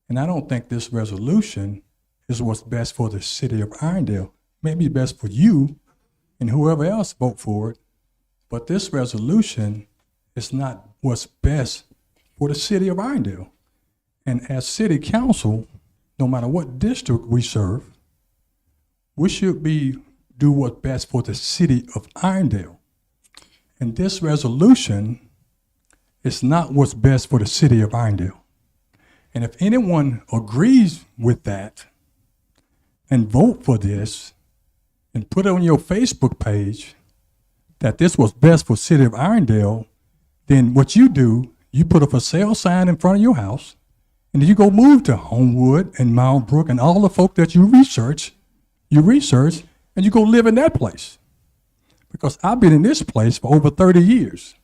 And I don't think this resolution is what's best for the city of Irondale. Maybe best for you and whoever else vote for it. But this resolution is not what's best for the city of Irondale. And as city council, no matter what district we serve, we should do what's best for the city of Irondale. And this resolution is not what's best for the city of Irondale. And if anyone agrees with that and vote for this and put it on your Facebook page that this was best for city of Irondale, then what you do, you put a for sale sign in front of your house, and then you go move to Homewood and Mount Brook and all the folk that you research, and you go live in that place. Because I've been in this place for over 30 years.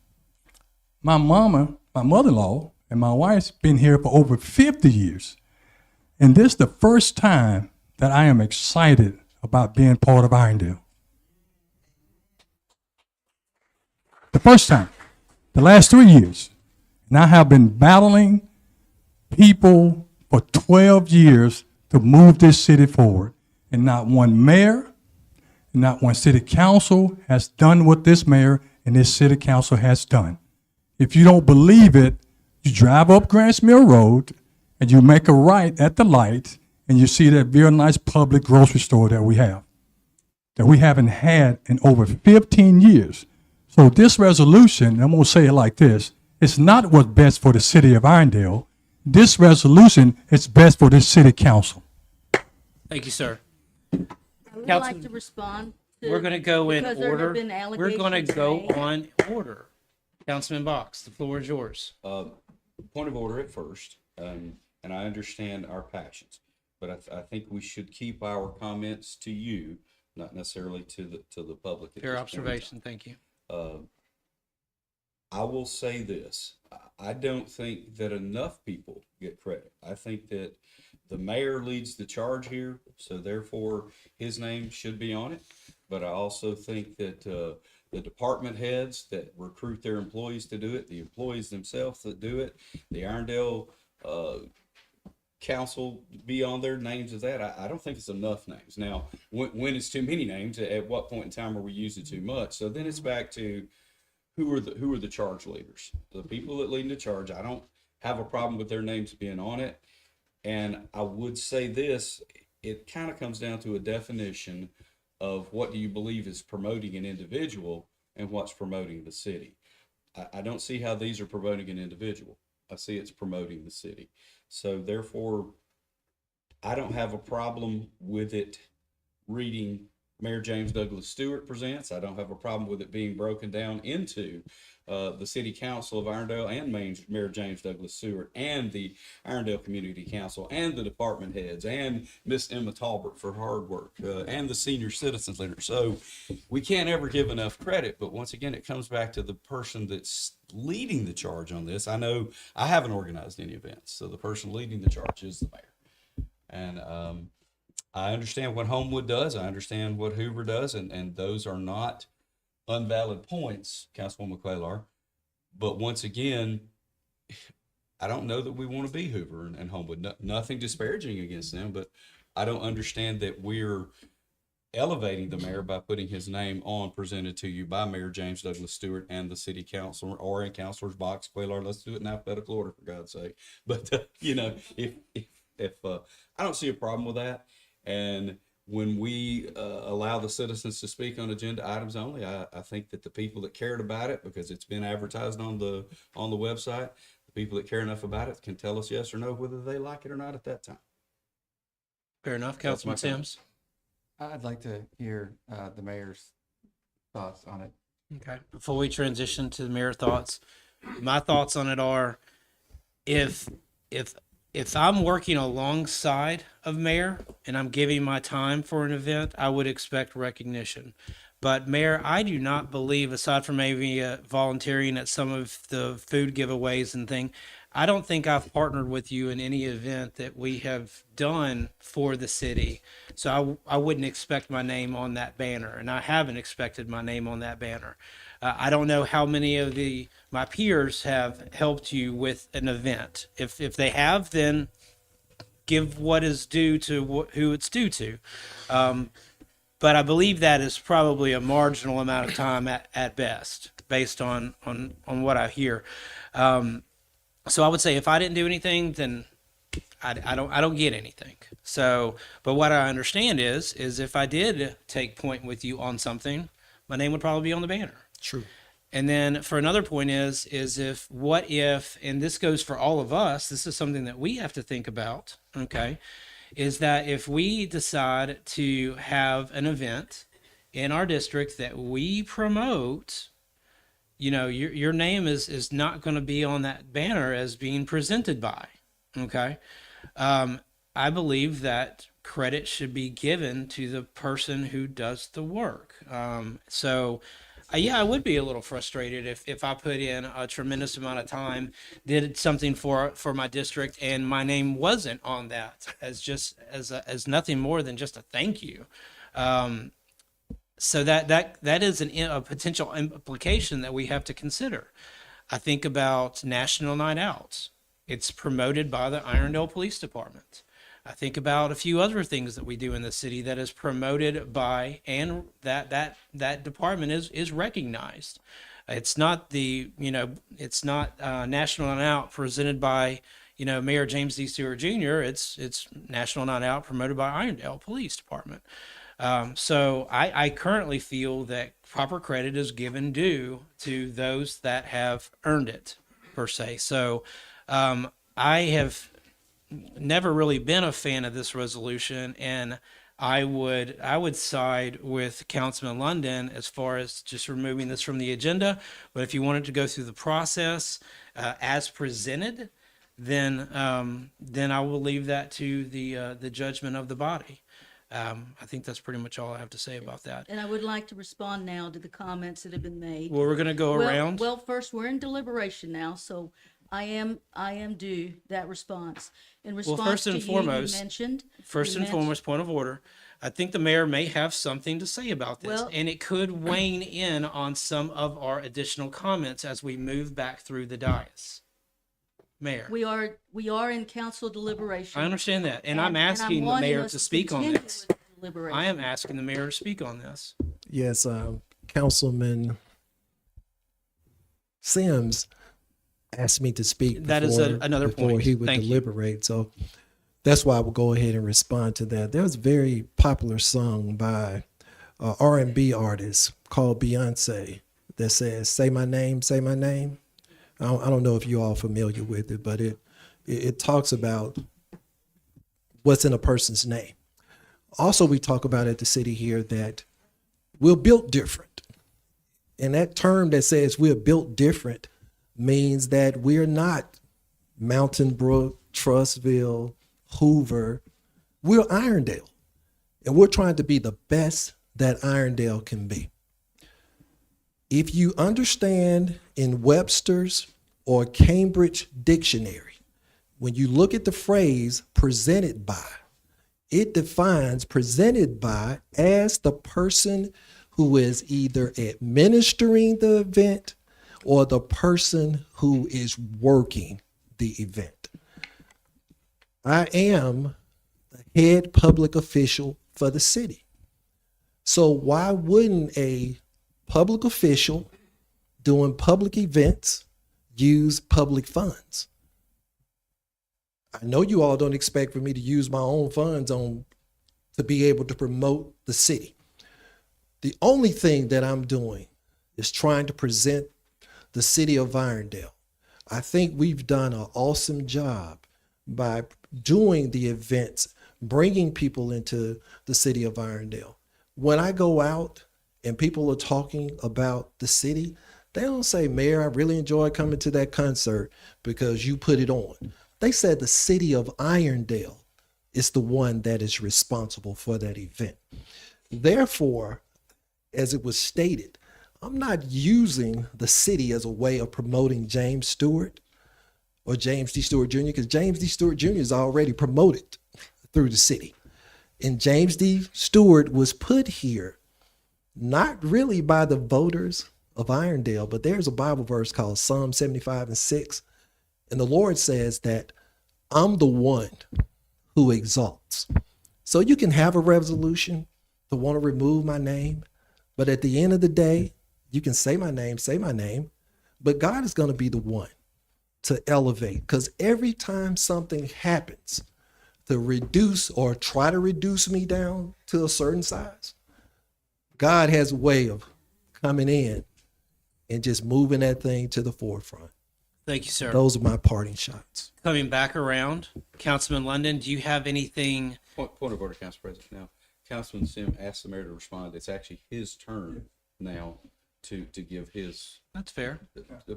My mother-in-law, and my wife's been here for over 50 years. And this is the first time that I am excited about being part of Irondale. The first time, the last 3 years. And I have been battling people for 12 years to move this city forward. And not one mayor, not one city council has done what this mayor and this city council has done. If you don't believe it, you drive up Grants Mill Road and you make a right at the light and you see that very nice public grocery store that we haven't had in over 15 years. So this resolution, I'm going to say it like this, it's not what's best for the city of Irondale. This resolution is best for this city council. Thank you, sir. I would like Councilman- to respond to. We're going to go in because there have order. been We're going to allegations go made. on order. Councilman Box, the floor is yours. Point of order at first, and I understand our passions, but I think we should keep our comments to you, not necessarily to the public. at Fair this point in time. observation. Thank you. I will say this, I don't think that enough people get credit. I think that the mayor leads the charge here, so therefore his name should be on it. But I also think that the department heads that recruit their employees to do it, the employees themselves that do it, the Irondale council be on their names of that. I don't think it's enough names. Now, when it's too many names, at what point in time are we using too much? So then it's back to who are the charge leaders, the people that lead the charge. I don't have a problem with their names being on it. And I would say this, it kind of comes down to a definition of what do you believe is promoting an individual and what's promoting the city. I don't see how these are promoting an individual. I see it's promoting the city. So therefore, I don't have a problem with it reading Mayor James Douglas Stewart presents. I don't have a problem with it being broken down into the City Council of Irondale and Mayor James Douglas Stewart and the Irondale Community Council and the department heads and Miss Emma Talbert for hard work and the senior citizens leader. So we can't ever give enough credit, but once again, it comes back to the person that's leading the charge on this. I know I haven't organized any events, so the person leading the charge is the mayor. And I understand what Homewood does. I understand what Hoover does, and those are not unvalid points, Councilwoman Quaylar. But once again, I don't know that we want to be Hoover and Homewood. Nothing disparaging against them, but I don't understand that we're elevating the mayor by putting his name on, presented to you by Mayor James Douglas Stewart and the city council, or in Councilor's Box, Quaylar. Let's do it in alphabetical order, for God's sake. But you know, if I don't see a problem with that. And when we allow the citizens to speak on agenda items only, I think that the people that cared about it, because it's been advertised on the website, the people that care enough about it can tell us yes or no whether they like it or not at that time. Fair enough, That's my Councilman Sims. I'd like to hear the mayor's thoughts on it. Okay. Before we transition to the mayor thoughts, my thoughts on it are, if I'm working alongside of mayor and I'm giving my time for an event, I would expect recognition. But Mayor, I do not believe, aside from maybe volunteering at some of the food giveaways and thing, I don't think I've partnered with you in any event that we have done for the city. So I wouldn't expect my name on that banner, and I haven't expected my name on that banner. I don't know how many of my peers have helped you with an event. If they have, then give what is due to who it's due to. But I believe that is probably a marginal amount of time at best, based on what I hear. So I would say if I didn't do anything, then I don't get anything. So, but what I understand is if I did take point with you on something, my name would probably be on the banner. True. And then for another point is what if, and this goes for all of us, this is something that we have to think about, okay, is that if we decide to have an event in our district that we promote, you know, your name is not going to be on that banner as being presented by, okay? I believe that credit should be given to the person who does the work. Yeah, I would be a little frustrated if I put in a tremendous amount of time, did something for my district, and my name wasn't on that as nothing more than just a thank you. So that is a potential implication that we have to consider. I think about National Night Out. It's promoted by the Irondale Police Department. I think about a few other things that we do in the city that is promoted by, and that department is recognized. It's not National Night Out presented by, Mayor James D. Stewart Jr. It's National Night Out promoted by Irondale Police Department. So I currently feel that proper credit is given due to those that have earned it, per se. So I have never really been a fan of this resolution, and I would side with Councilman London as far as just removing this from the agenda. But if you wanted to go through the process as presented, then I will leave that to the judgment of the body. I think that's pretty much all I have to say about that. And I would like to respond now to the comments that have been made. Well, we're going to go around. Well, first, we're in deliberation now, so I am due that response. In response first to and you, foremost, you mentioned. First and foremost, point of order. I think the mayor may have something to say about this, Well- and it could wane in on some of our additional comments as we move back through the dais. Mayor, We are in council deliberation. I understand that, and I'm asking the wanting mayor us to speak on continue this. with deliberation. I am asking the mayor to speak on this. Yes, Councilman Sims asked me to speak. That is another before point. he would Thank you. deliberate. So that's why I will go ahead and respond to that. There was a very popular song by R&B artist called Beyonce that says, "Say my name, say my name." I don't know if you're all familiar with it, but it talks about what's in a person's name. Also, we talk about at the city here that We're built different. And that term that says we're built different means that we're not Mountain Brook, Trustville, Hoover. We're Irondale. And we're trying to be the best that Irondale can be. If you understand in Webster's or Cambridge Dictionary, when you look at the phrase presented by, it defines presented by as the person who is either administering the event or the person who is working the event. I am the head public official for the city. So why wouldn't a public official doing public events use public funds? I know you all don't expect for me to use my own funds to be able to promote the city. The only thing that I'm doing is trying to present the city of Irondale. I think we've done an awesome job by doing the events, bringing people into the city of Irondale. When I go out and people are talking about the city, they don't say, Mayor, I really enjoyed coming to that concert because you put it on. They said the city of Irondale is the one that is responsible for that event. Therefore, as it was stated, I'm not using the city as a way of promoting James Stewart or James D. Stewart Jr. because James D. Stewart Jr. is already promoted through the city. And James D. Stewart was put here not really by the voters of Irondale, but there's a Bible verse called Psalm 75:6. And the Lord says that I'm the one who exalts. So you can have a resolution to want to remove my name, but at the end of the day, you can say my name, but God is going to be the one to elevate. Because every time something happens to reduce or try to reduce me down to a certain size, God has a way of coming in and just moving that thing to the forefront. Thank you, sir. Those are my parting shots. Coming back around, Councilman London, do you have anything? Point of order, Council President. Now, Councilman Sim asked the mayor to respond. It's actually his turn now to give his That's fair.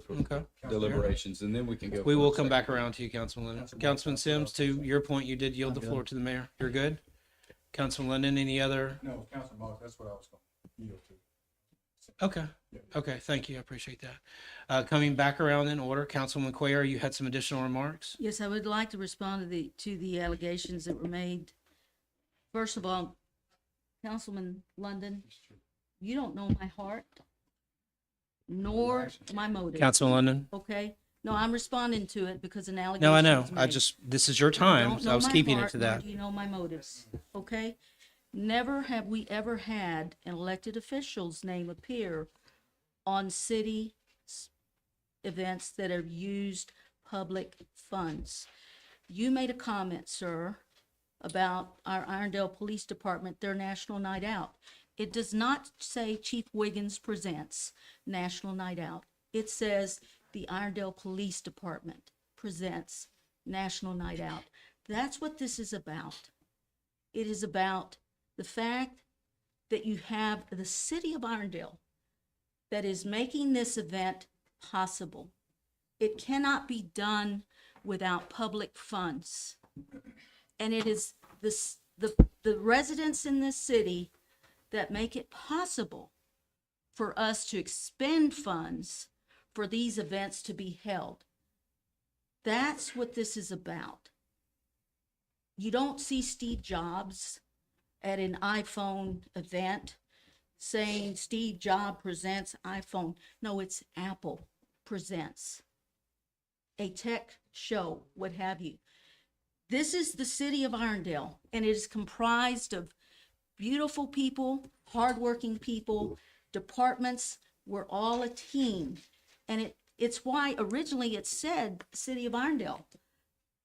Okay. Deliberations, and then we can go. We for will a come second. back around to you, Councilman London. Councilman Sims, to your point, you did yield the floor to the mayor. You're good? Councilman London, any other? No, Councilman Moss, that's what I was going to yield to. Okay. Okay, thank you. I appreciate that. Coming back around in order, Councilman Cuellar, you had some additional remarks? Yes, I would like to respond to the allegations that were made. First of all, Councilman London, you don't know my heart, nor my motive. Councilman London? Okay? No, I'm responding to it because an allegation No, I know. was I made. just, this is your You time, don't so I know was my keeping it heart, to nor that. do you know my motives, okay? Never have we ever had an elected official's name appear on city events that have used public funds. You made a comment, sir, about our Irondale Police Department, their National Night Out. It does not say Chief Wiggins presents National Night Out. It says the Irondale Police Department presents National Night Out. That's what this is about. It is about the fact that you have the city of Irondale that is making this event possible. It cannot be done without public funds. And it is the residents in this city that make it possible for us to expend funds for these events to be held. That's what this is about. You don't see Steve Jobs at an iPhone event saying Steve Jobs presents iPhone. No, it's Apple presents a tech show, what have you. This is the city of Irondale, and it is comprised of beautiful people, hardworking people, departments. We're all a team. And it's why originally it said City of Irondale.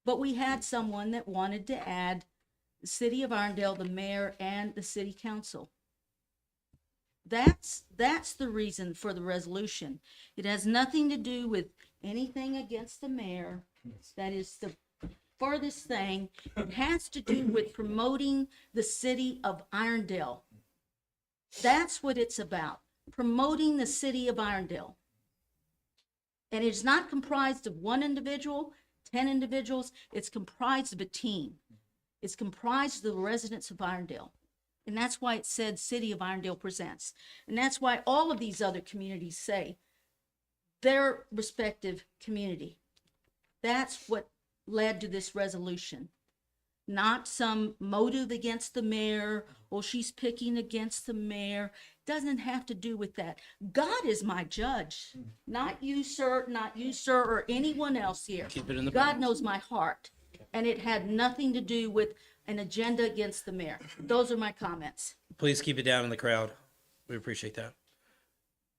But we had someone that wanted to add the City of Irondale, the mayor, and the city council. That's the reason for the resolution. It has nothing to do with anything against the mayor. That is the furthest thing. It has to do with promoting the city of Irondale. That's what it's about, promoting the city of Irondale. And it's not comprised of one individual, 10 individuals, it's comprised of a team. It's comprised of the residents of Irondale. And that's why it said City of Irondale Presents. And that's why all of these other communities say their respective community. That's what led to this resolution. Not some motive against the mayor, or she's picking against the mayor. Doesn't have to do with that. God is my judge, not you, sir, or anyone else here. Keep it in the God balance. knows my heart, and it had nothing to do with an agenda against the mayor. Those are my comments. Please keep it down in the crowd. We appreciate that.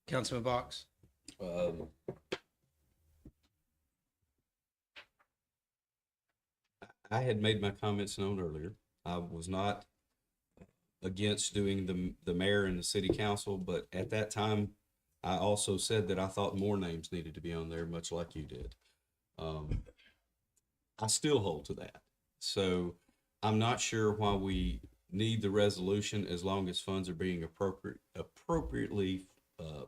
Councilman Box? I had made my comments known earlier. I was not against doing the mayor and the city council, but at that time, I also said that I thought more names needed to be on there, much like you did. I still hold to that. So I'm not sure why we need the resolution as long as funds are being appropriately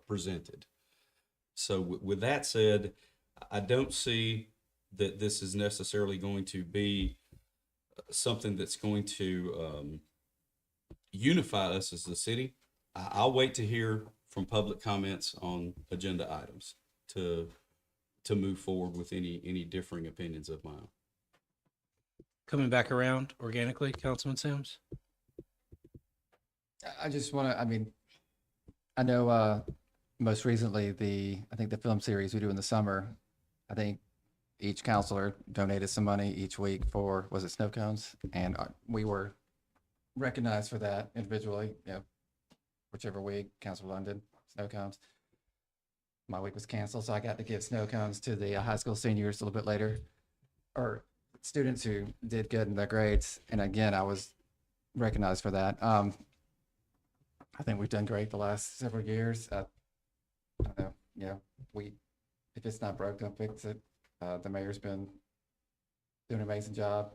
presented. So with that said, I don't see that this is necessarily going to be something that's going to unify us as the city. I'll wait to hear from public comments on agenda items to move forward with any differing opinions of my own. Coming back around organically, Councilman Sims? I just want to, I mean, I know most recently I think the film series we do in the summer, I think each counselor donated some money each week for, was it snow cones? And we were recognized for that individually, whichever week, Councilor London, snow cones. My week was canceled, so I got to give snow cones to the high school seniors a little bit later, or students who did good in their grades. And again, I was recognized for that. I think we've done great the last several years. I don't know, if it's not broke, don't fix it. The mayor's been doing an amazing job.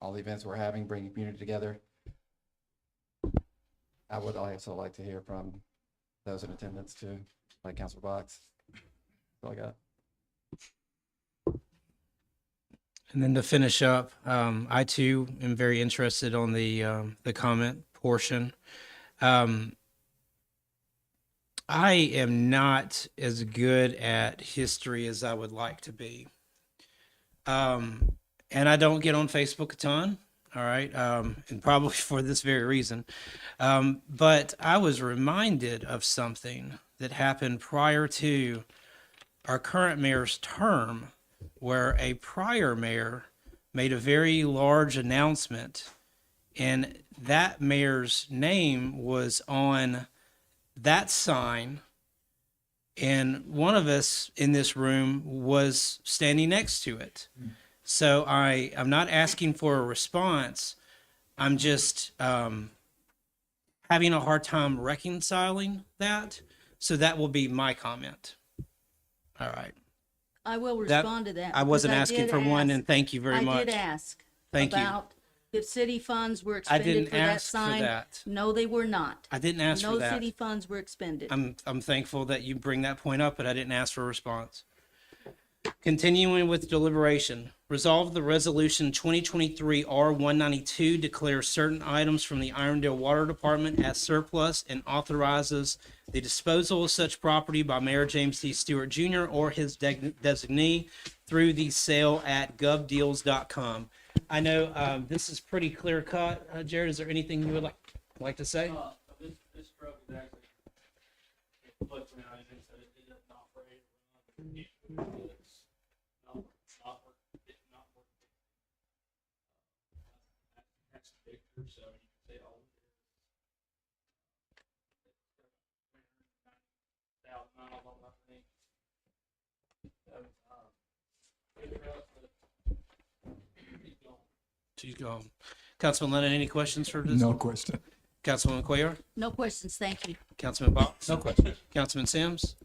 All the events we're having, bringing community together. I would also like to hear from those in attendance too, like Councilor Box. That's all I got. And then to finish up, I too am very interested on the comment portion. I am not as good at history as I would like to be. And I don't get on Facebook a ton, all right, and probably for this very reason. But I was reminded of something that happened prior to our current mayor's term, where a prior mayor made a very large announcement, and that mayor's name was on that sign, and one of us in this room was standing next to it. So I'm not asking for a response. I'm just having a hard time reconciling that. So that will be my comment. All right. I will respond to that. I wasn't because asking did for one, ask- and thank you very much. I did ask Thank you. about if city funds were I expended didn't for that ask for sign. that. No, they were not. I didn't ask for No that. city funds were expended. I'm thankful that you bring that point up, but I didn't ask for a response. Continuing with deliberation, resolve the resolution 2023 R192 declares certain items from the Irondale Water Department as surplus and authorizes the disposal of such property by Mayor James T. Stewart Jr. or his designee through the sale at govdeals.com. I know this is pretty clear cut. Jared, is there anything you would like to say? This truck is actually flipping out, and so it doesn't operate. It's not working. That's a picture, so you can see all of it. 1,000 miles on that thing. So, She's gone. Councilman Lennon, any questions for this? No question. Councilman Cuellar? No questions, thank you. Councilman Box? No question. Councilman Sims?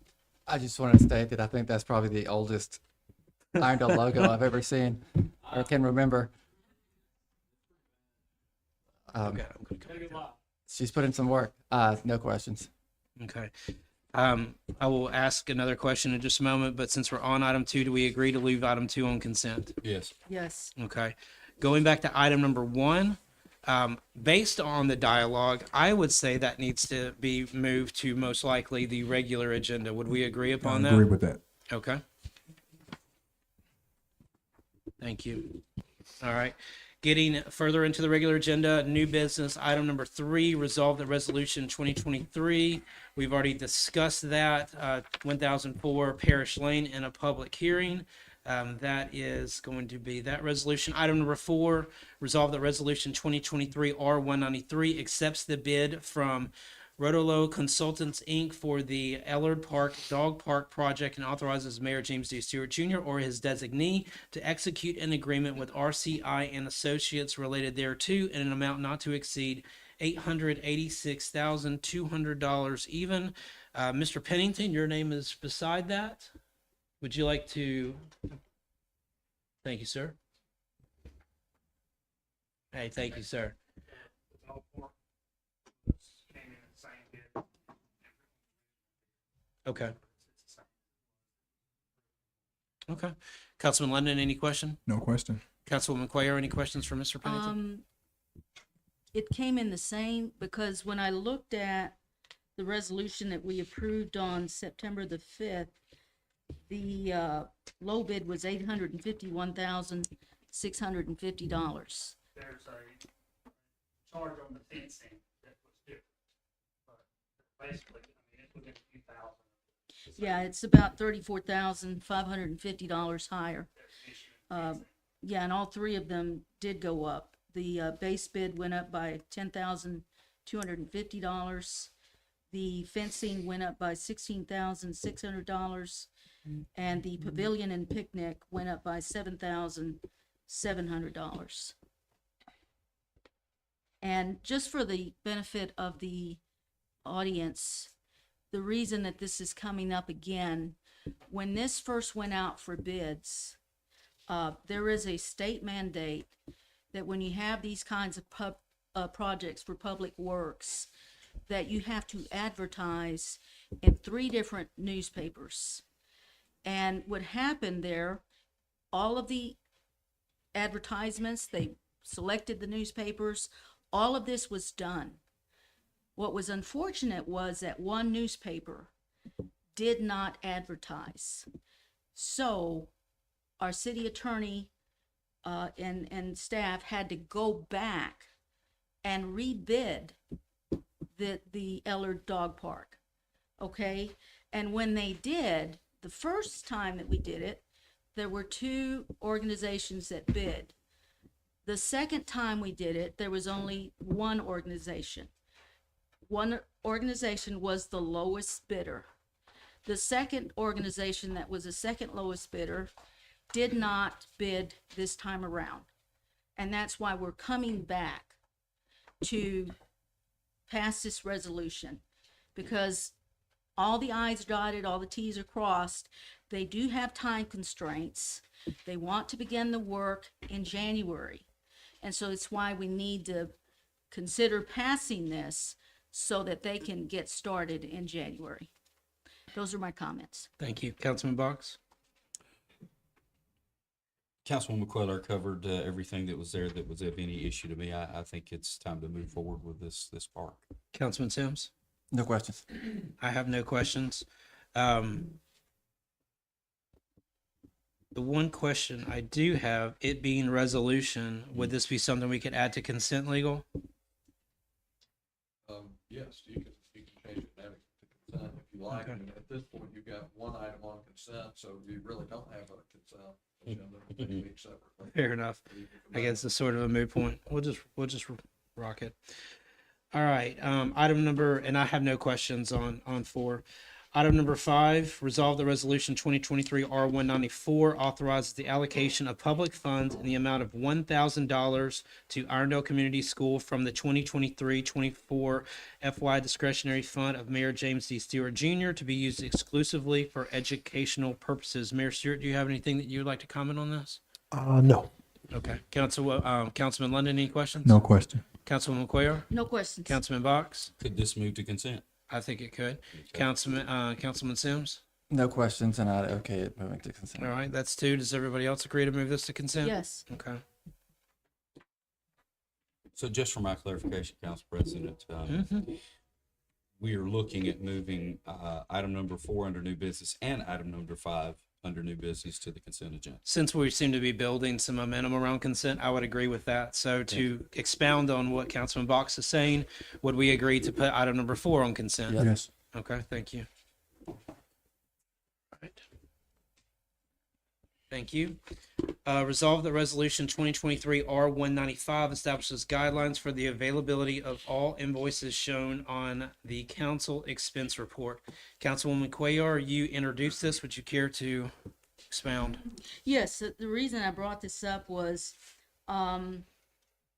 I just wanted to state that I think that's probably the oldest Irondale logo I've ever seen or can remember. Okay, I'm good. gotta get live. She's put in some work. No questions. Okay. I will ask another question in just a moment, but since we're on item 2, do we agree to leave item 2 on consent? Yes. Yes. Okay. Going back to item number 1, based on the dialogue, I would say that needs to be moved to most likely the regular agenda. Would we agree upon that? I agree with that. Okay. Thank you. All right. Getting further into the regular agenda, new business, item number 3, resolve the resolution 2023. We've already discussed that, 1004 Parish Lane in a public hearing. That is going to be that resolution. Item number 4, resolve that resolution 2023 R193 accepts the bid from Rotolo Consultants, Inc. for the Ellard Park Dog Park project and authorizes Mayor James D. Stewart Jr. or his designee to execute an agreement with RCI and Associates related thereto in an amount not to exceed $886,200 even. Mr. Pennington, your name is beside that. Would you like to? Thank you, sir. Hey, thank you, sir. The dog park came in at the same bid. Okay. It's the same. Okay. Councilman London, any question? No question. Councilwoman Cuellar, any questions for Mr. Pennington? It came in the same, because when I looked at the resolution that we approved on September the 5th, the low bid was $851,650. There's a charge on the fencing that was different. But basically, I mean, it's within a few thousand. Yeah, it's about $34,550 higher. Yeah, and all 3 of them did go up. The base bid went up by $10,250. The fencing went up by $16,600, and the pavilion and picnic went up by $7,700. And just for the benefit of the audience, the reason that this is coming up again, when this first went out for bids, there is a state mandate that when you have these kinds of projects for public works, that you have to advertise in 3 different newspapers. And what happened there, all of the advertisements, they selected the newspapers, all of this was done. What was unfortunate was that one newspaper did not advertise. So our city attorney and staff had to go back and rebid the Ellard Dog Park. Okay? And when they did, the first time that we did it, there were 2 organizations that bid. The second time we did it, there was only one organization. One organization was the lowest bidder. The second organization that was the second lowest bidder did not bid this time around. And that's why we're coming back to pass this resolution, because all the I's dotted, all the T's are crossed. They do have time constraints. They want to begin the work in January. And so it's why we need to consider passing this so that they can get started in January. Those are my comments. Thank you. Councilman Box? Councilwoman McQuillar covered everything that was there that was of any issue to me. I think it's time to move forward with this park. Councilman Sims? No questions. I have no questions. The one question I do have, it being resolution, would this be something we could add to consent legal? Yes, you can change it and add it to consent if you like. Okay. And at this point, you've got one item on consent, so you really don't have a consent agenda. They can be separate. Fair enough. I guess it's sort of a moot point. We'll just rock it. All right. Item number, and I have no questions on 4. Item number 5, resolve the resolution 2023 R194 authorizes the allocation of public funds in the amount of $1,000 to Irondale Community School from the 2023-24 FY discretionary fund of Mayor James D. Stewart Jr. to be used exclusively for educational purposes. Mayor Stewart, do you have anything that you would like to comment on this? No. Okay. Councilman London, any questions? No question. Councilwoman Cuellar? No questions. Councilman Box? Could this move to consent? I think it could. Councilman Sims? No questions, and I'd okay it moving to consent. All right, that's two. Does everybody else agree to move this to consent? Yes. Okay. So just for my clarification, Council President, we are looking at moving item number 4 under new business and item number 5 under new business to the consent agenda. Since we seem to be building some momentum around consent, I would agree with that. So to expound on what Councilman Box is saying, would we agree to put item number 4 on consent? Yes. Okay, thank you. All right. Thank you. Resolve that resolution 2023 R195 establishes guidelines for the availability of all invoices shown on the council expense report. Councilwoman Cuellar, you introduced this. Would you care to expound? Yes, the reason I brought this up was,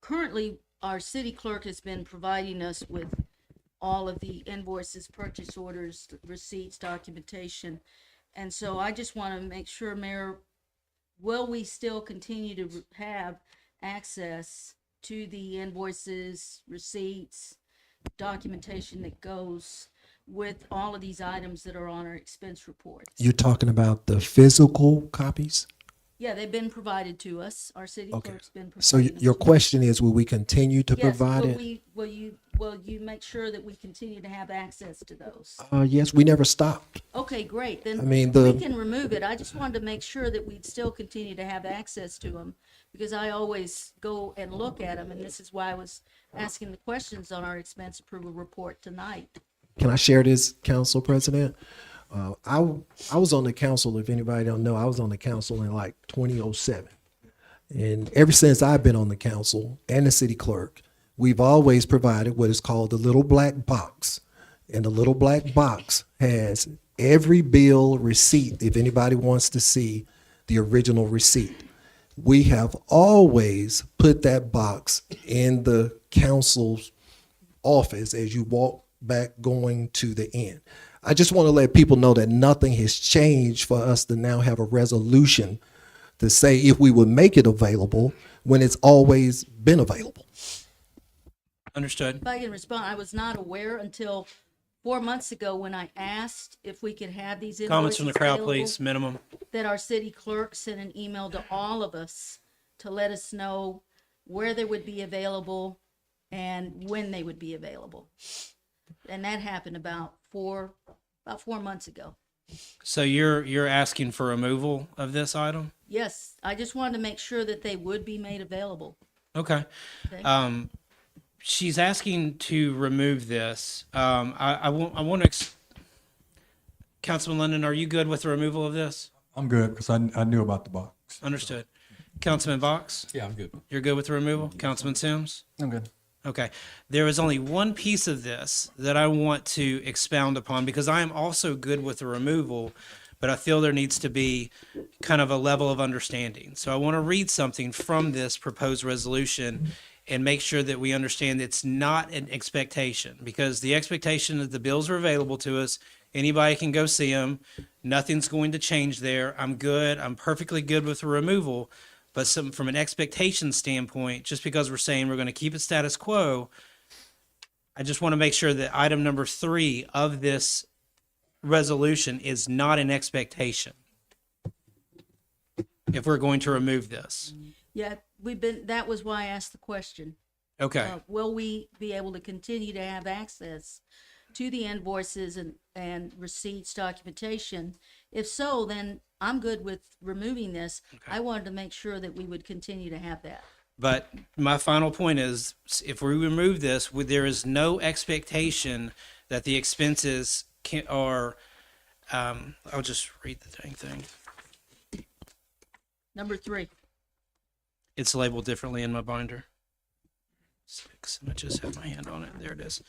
currently, our city clerk has been providing us with all of the invoices, purchase orders, receipts, documentation. And so I just want to make sure, Mayor, will we still continue to have access to the invoices, receipts, documentation that goes with all of these items that are on our expense reports? You're talking about the physical copies? Yeah, they've been provided to us. Our city Okay. clerk's been providing. So your us. question is, will we continue to Yes, provide it? will you make sure that we continue to have access to those? Yes, we never stopped. Okay, great. Then I mean, we can remove it. I just wanted to make sure that we'd still continue to have access to them, because I always go and look at them, and this is why I was asking the questions on our expense approval report tonight. Can I share this, Council President? I was on the council, if anybody don't know, I was on the council in like 2007. And ever since I've been on the council and the city clerk, we've always provided what is called the little black box. And the little black box has every bill receipt, if anybody wants to see the original receipt. We have always put that box in the council's office as you walk back going to the end. I just want to let people know that nothing has changed for us to now have a resolution to say if we would make it available when it's always been available. Understood. If I can respond, I was not aware until 4 months ago when I asked if we could have these invoices Comments from the crowd, available, please. Minimum. that our city clerk sent an email to all of us to let us know where they would be available and when they would be available. And that happened about 4 months ago. So you're asking for removal of this item? Yes, I just wanted to make sure that they would be made available. Okay. Okay. She's asking to remove this. I want to. Councilman Lennon, are you good with the removal of this? I'm good, because I knew about the box. Understood. Councilman Box, Yeah, I'm good. you're good with the removal? Councilman Sims? I'm good. Okay. There is only one piece of this that I want to expound upon, because I am also good with the removal, but I feel there needs to be kind of a level of understanding. So I want to read something from this proposed resolution and make sure that we understand it's not an expectation, because the expectation is the bills are available to us. Anybody can go see them. Nothing's going to change there. I'm good. I'm perfectly good with the removal. But from an expectation standpoint, just because we're saying we're going to keep it status quo, I just want to make sure that item number 3 of this resolution is not an expectation if we're going to remove this. Yeah, that was why I asked the question. Okay. Will we be able to continue to have access to the invoices and receipts, documentation? If so, then I'm good with removing this. I wanted to make sure that we would continue to have that. But my final point is, if we remove this, there is no expectation that the expenses are, I'll just read the dang thing. Number 3. It's labeled differently in my binder. 6, and I just have my hand on it. There it is.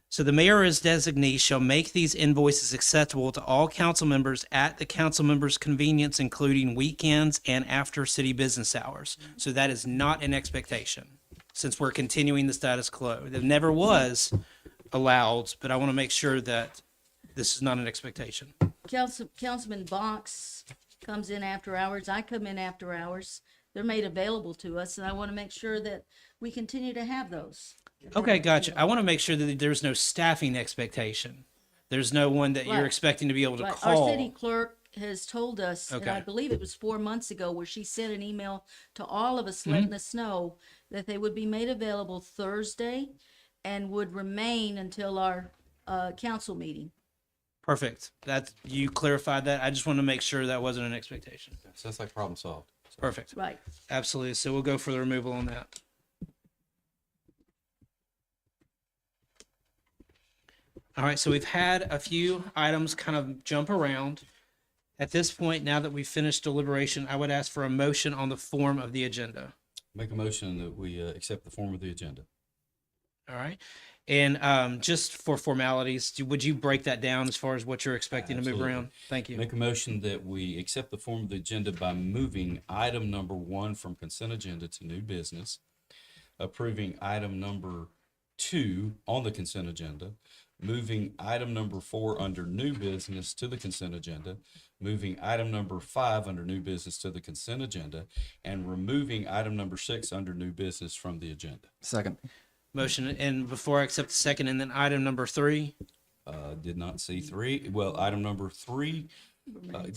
So the mayor as designee shall make these invoices acceptable to all council members at the council members' convenience, including weekends and after city business hours. So that is not an expectation, since we're continuing the status quo. It never was allowed, but I want to make sure that this is not an expectation. Councilman Box comes in after hours. I come in after hours. they're made available to us, and I want to make sure that we continue to have those. Okay, gotcha. I want to make sure that there's no staffing expectation. There's no one that you're Right. expecting to be able to Right. call. Our city clerk has told us, and I Okay. believe it was 4 months ago, where she sent an email to all of us Mm-hmm. letting us know that they would be made available Thursday and would remain until our council meeting. Perfect. That you clarified that. I just want to make sure that wasn't an expectation. So that's like problem solved. Perfect. Right. Absolutely. So we'll go for the removal on that. All right, so we've had a few items kind of jump around. At this point, now that we've finished deliberation, I would ask for a motion on the form of the agenda. Make a motion that we accept the form of the agenda. All right. And just for formalities, would you break that down as far as what you're expecting to move Absolutely. around? Thank you. Make a motion that we accept the form of the agenda by moving item number 1 from consent agenda to new business, approving item number 2 on the consent agenda, moving item number 4 under new business to the consent agenda, moving item number 5 under new business to the consent agenda, and removing item number 6 under new business from the agenda. Second. Motion, and before I accept the second, and then item number 3. Did not see 3. Well, item number 3,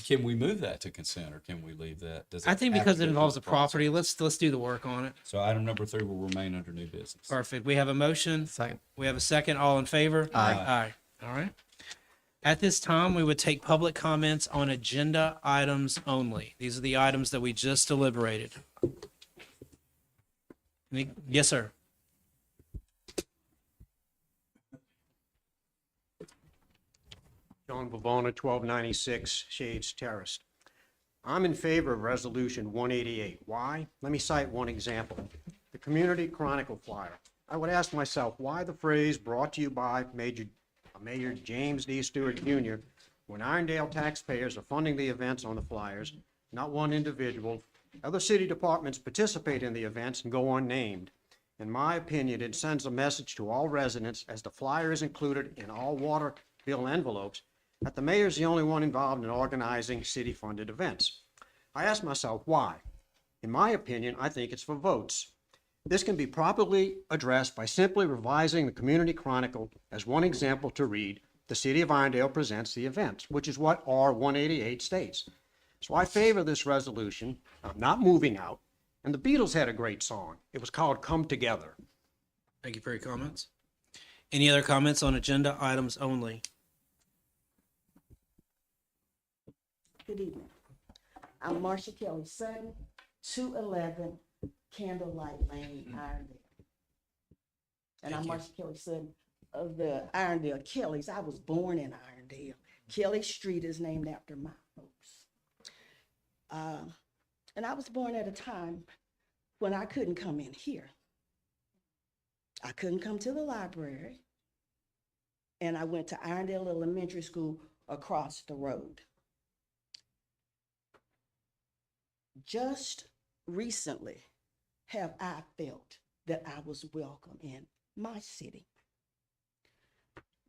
can we move that to consent or can we leave that? Does I it think have because to it go involves through the property, let's do the work on it. So item number 3 will remain under new business. Perfect. We have a motion. Second. We have a second. All in favor? Aye. Aye. All right. At this time, we would take public comments on agenda items only. These are the items that we just deliberated. Yes, sir. John Bavona, 1296 Shades Terrace. I'm in favor of Resolution 188. Why? Let me cite one example. The Community Chronicle flyer. I would ask myself, why the phrase "brought to you by Mayor James D. Stewart Jr." when Irondale taxpayers are funding the events on the flyers, not one individual. Other city departments participate in the events and go unnamed. In my opinion, it sends a message to all residents, as the flyer is included in all water bill envelopes, that the mayor is the only one involved in organizing city-funded events. I ask myself why. In my opinion, I think it's for votes. This can be properly addressed by simply revising the Community Chronicle as one example to read, "The City of Irondale presents the events," which is what R 188 states. So I favor this resolution. I'm not moving out. And the Beatles had a great song. It was called "Come Together." Thank you for your comments. Any other comments on agenda items only? Good evening. I'm Marcia Kelly Sutton, 211 Candlelight Lane, Irondale. And I'm Marcia Kelly Sutton of the Irondale Kellys. I was born in Irondale. Kelly Street is named after my folks. And I was born at a time when I couldn't come in here. I couldn't come to the library. And I went to Irondale Elementary School across the road. Just recently have I felt that I was welcome in my city.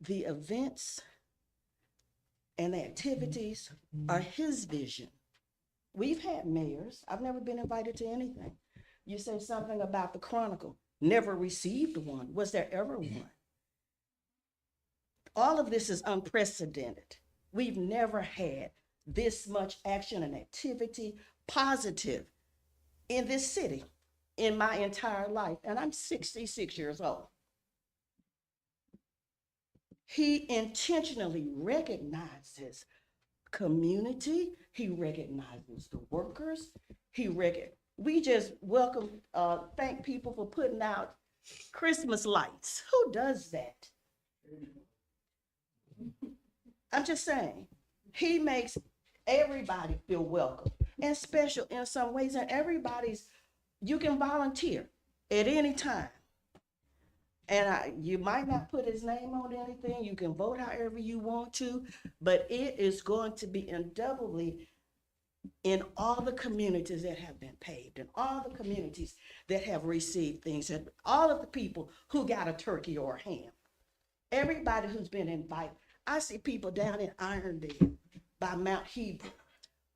The events and activities are his vision. We've had mayors. I've never been invited to anything. You say something about the Chronicle. Never received one. Was there ever one? All of this is unprecedented. We've never had this much action and activity, positive, in this city in my entire life. And I'm 66 years old. He intentionally recognizes community. He recognizes the workers. We just thank people for putting out Christmas lights. Who does that? I'm just saying, he makes everybody feel welcome and special in some ways, and you can volunteer at any time. And you might not put his name on anything. You can vote however you want to, but it is going to be indelibly in all the communities that have been paved, and all the communities that have received things, and all of the people who got a turkey or a ham. Everybody who's been invited. I see people down in Irondale by Mount Hebrew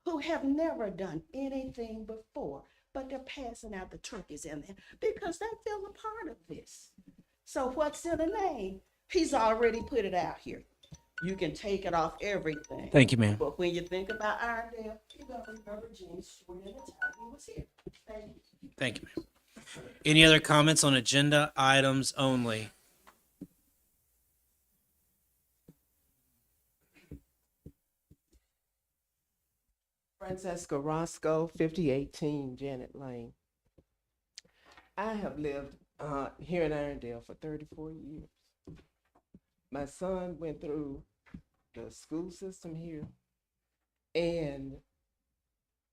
who have never done anything before, but they're passing out the turkeys in there because they feel a part of this. So what's in the name? He's already put it out here. You can take it off everything. Thank you, ma'am. But when you think about Irondale, you're gonna remember James Stewart at the time he was here. Thank you. Thank you, ma'am. Any other comments on agenda items only? Francesca Roscoe, 5018 Janet Lane. I have lived here in Irondale for 34 years. My son went through the school system here, and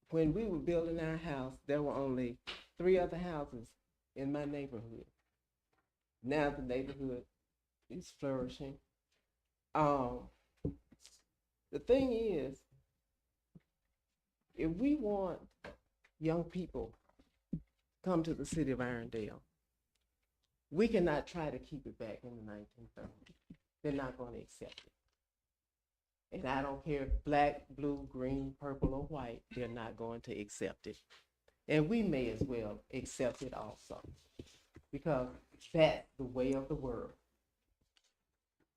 when we were building our house, there were only 3 other houses in my neighborhood. Now the neighborhood is flourishing. The thing is, if we want young people to come to the city of Irondale, we cannot try to keep it back in the 1930s. They're not going to accept it. And I don't care if black, blue, green, purple, or white, they're not going to accept it. And we may as well accept it also, because that's the way of the world.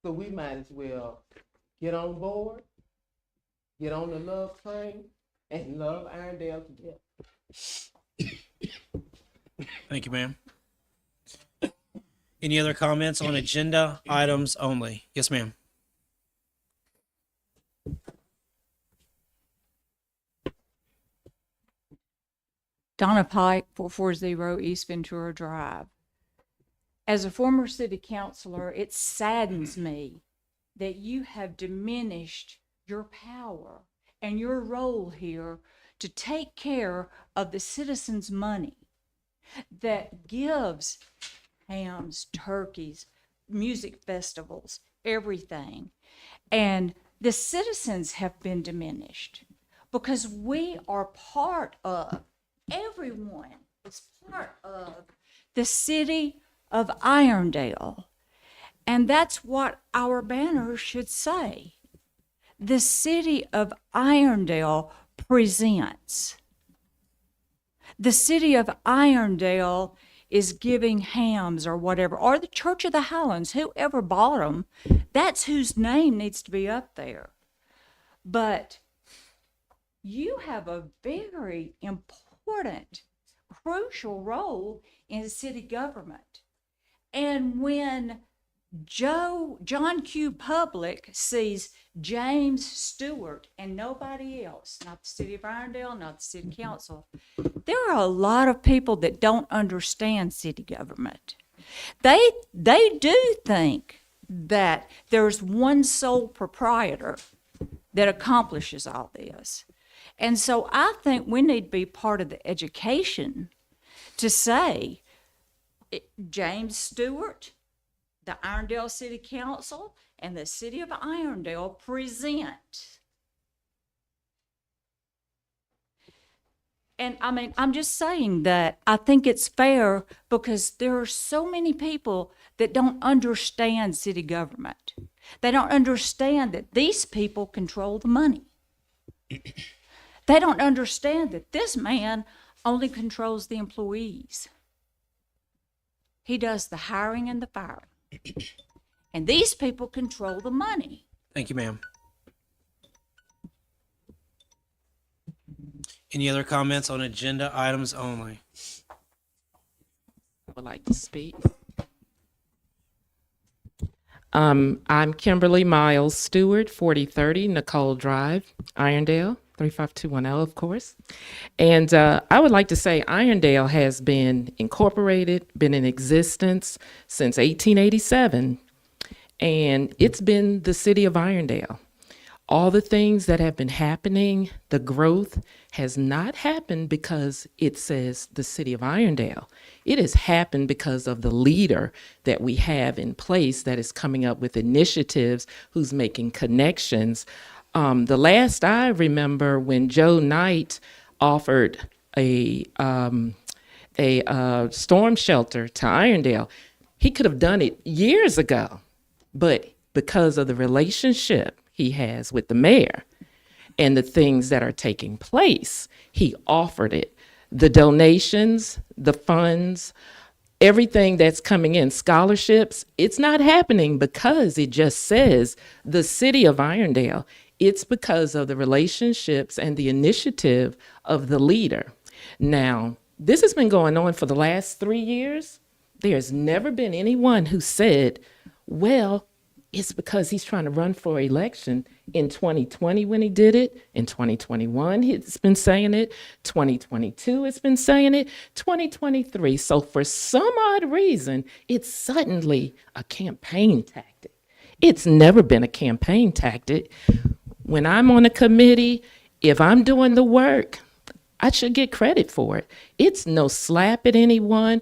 So we might as well get on board, get on the love train, and love Irondale to death. Thank you, ma'am. Any other comments on agenda items only? Yes, ma'am. Donna Pike, 440 East Ventura Drive. As a former city councilor, it saddens me that you have diminished your power and your role here to take care of the citizens' money that gives hams, turkeys, music festivals, everything. And the citizens have been diminished because we are part of, everyone is part of the city of Irondale. And that's what our banner should say. The city of Irondale presents. The city of Irondale is giving hams or whatever, or the Church of the Highlands, whoever bought them, that's whose name needs to be up there. But you have a very important, crucial role in city government. And when John Q. Public sees James Stewart and nobody else, not the city of Irondale, not the city council, there are a lot of people that don't understand city government. They do think that there's one sole proprietor that accomplishes all this. And so I think we need to be part of the education to say, James Stewart, the Irondale City Council, and the city of Irondale present. And I mean, I'm just saying that I think it's fair because there are so many people that don't understand city government. They don't understand that these people control the money. They don't understand that this man only controls the employees. He does the hiring and the firing. And these people control the money. Thank you, ma'am. Any other comments on agenda items only? I would like to speak. I'm Kimberly Miles Stewart, 4030 Nicole Drive, Irondale, 35210, of course. And I would like to say Irondale has been incorporated, been in existence since 1887, and it's been the city of Irondale. All the things that have been happening, the growth has not happened because it says the city of Irondale. It has happened because of the leader that we have in place that is coming up with initiatives, who's making connections. The last I remember, when Joe Knight offered a storm shelter to Irondale, he could have done it years ago, but because of the relationship he has with the mayor and the things that are taking place, he offered it. the donations, the funds, everything that's coming in, scholarships, it's not happening because it just says the city of Irondale. It's because of the relationships and the initiative of the leader. Now, this has been going on for the last 3 years. There's never been anyone who said, well, it's because he's trying to run for election. In 2020 when he did it, in 2021 he's been saying it, 2022 it's been saying it, 2023. So for some odd reason, it's suddenly a campaign tactic. It's never been a campaign tactic. When I'm on a committee, if I'm doing the work, I should get credit for it. It's no slap at anyone.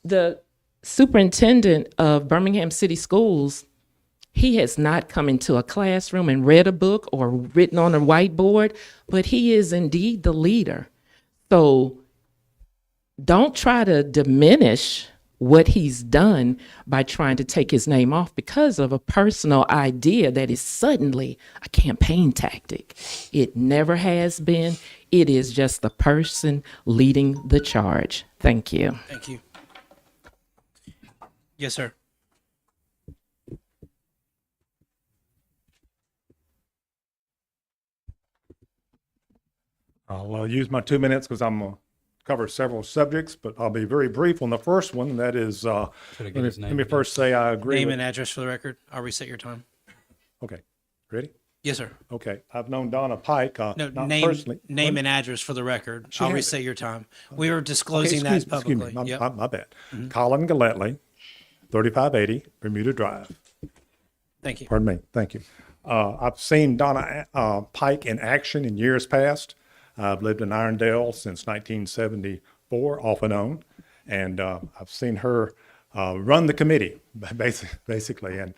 The superintendent of Birmingham City Schools, he has not come into a classroom and read a book or written on a whiteboard, but he is indeed the leader. So don't try to diminish what he's done by trying to take his name off because of a personal idea that is suddenly a campaign tactic. It never has been. It is just the person leading the charge. Thank you. Thank you. Yes, sir. I'll use my 2 minutes because I'm going to cover several subjects, but I'll be very brief on the first one. That is, let me first say I agree. Name with- and address for the record. I'll reset your time. Okay, ready? Yes, sir. Okay, I've known Donna Pike, No, not name personally. name and address for the record. She I'll has reset it. your time. We are disclosing Okay, that excuse me, publicly. Yep. my bad. Colin Galletley, 3580 Bermuda Drive. Thank you. Pardon me, thank you. I've seen Donna Pike in action in years past. I've lived in Irondale since 1974, off and on, and I've seen her run the committee, basically. And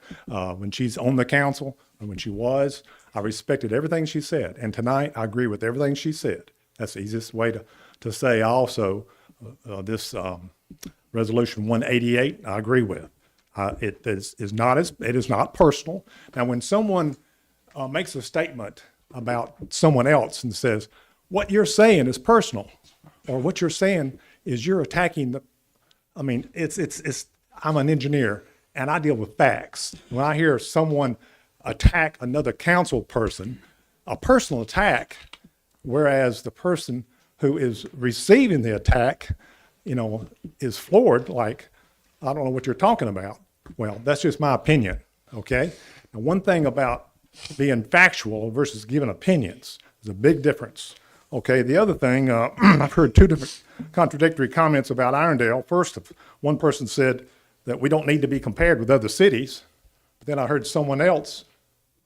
when she's on the council, and when she was, I respected everything she said. And tonight, I agree with everything she said. That's the easiest way to say. Also, this Resolution 188, I agree with. It is not personal. Now, when someone makes a statement about someone else and says, what you're saying is personal, or what you're saying is you're attacking I'm an engineer and I deal with facts. When I hear someone attack another council person, a personal attack, whereas the person who is receiving the attack, is floored, like, I don't know what you're talking about. Well, that's just my opinion, okay? Now, one thing about being factual versus giving opinions is a big difference, okay? The other thing, I've heard two different contradictory comments about Irondale. First, one person said that we don't need to be compared with other cities. But then I heard someone else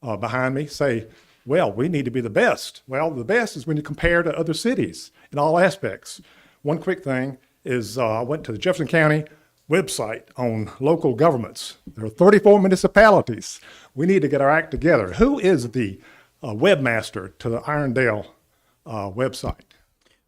behind me say, well, we need to be the best. Well, the best is when you compare to other cities in all aspects. One quick thing is I went to the Jefferson County website on local governments. There are 34 municipalities. We need to get our act together. Who is the webmaster to the Irondale website?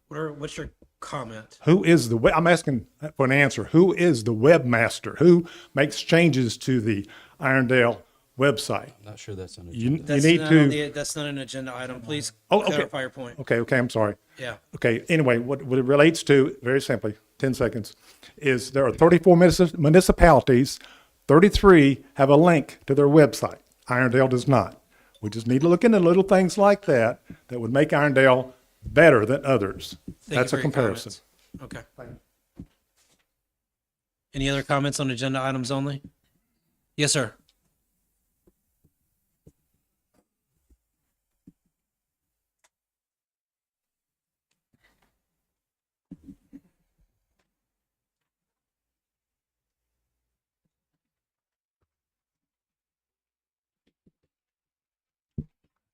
What's your comment? Who is I'm asking for an answer. Who is the webmaster? Who makes changes to the Irondale website? Not sure that's on the You That's need not to. that's not an agenda item. Please Oh, okay. clarify your point. Okay, I'm sorry. Yeah. Okay, anyway, what it relates to, very simply, 10 seconds, is there are 34 municipalities, 33 have a link to their website. Irondale does not. We just need to look into little things like that that would make Irondale better than others. Thank you That's for a your comparison. comments. Okay. Any other comments on agenda items only? Yes, sir.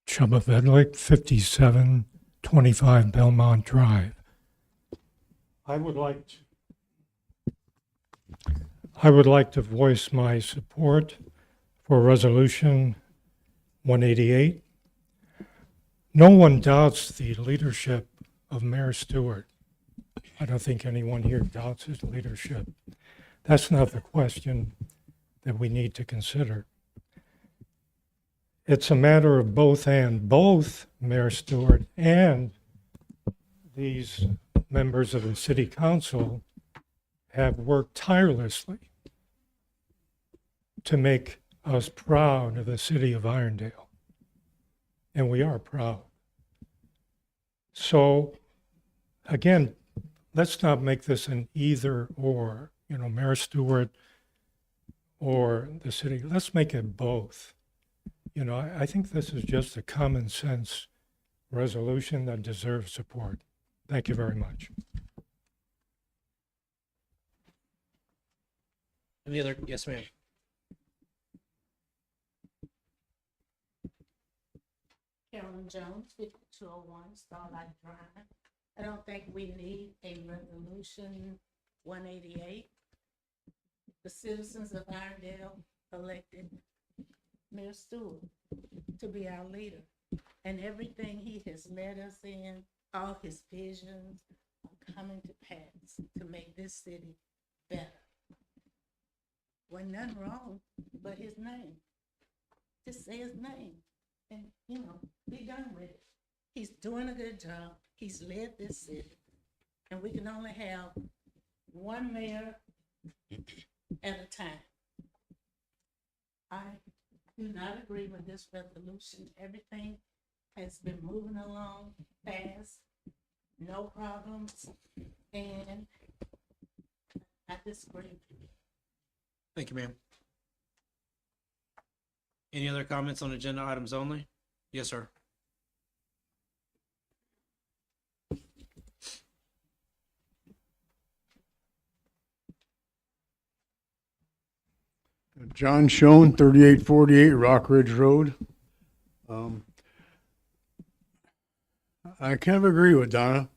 Chubba Vedlick, 5725 Belmont Drive. I would like to voice my support for Resolution 188. No one doubts the leadership of Mayor Stewart. I don't think anyone here doubts his leadership. That's not the question that we need to consider. It's a matter of both and. Both Mayor Stewart and these members of the city council have worked tirelessly to make us proud of the city of Irondale. And we are proud. So, again, let's not make this an either or, Mayor Stewart or the city. Let's make it both. I think this is just a common sense resolution that deserves support. Thank you very much. Any other? Yes, ma'am. Carolyn Jones, 5201 Starlight Drive. I don't think we need a resolution 188. The citizens of Irondale elected Mayor Stewart to be our leader. And everything he has led us in, all his visions are coming to pass to make this city better. Wasn't nothing wrong but his name. Just say his name and, be done with it. He's doing a good job. He's led this city. And we can only have one mayor at a time. I do not agree with this resolution. Everything has been moving along fast, no problems, and I disagree. Thank you, ma'am. Any other comments on agenda items only? Yes, sir. John Schoen, 3848 Rock Ridge Road. I kind of agree with Donna.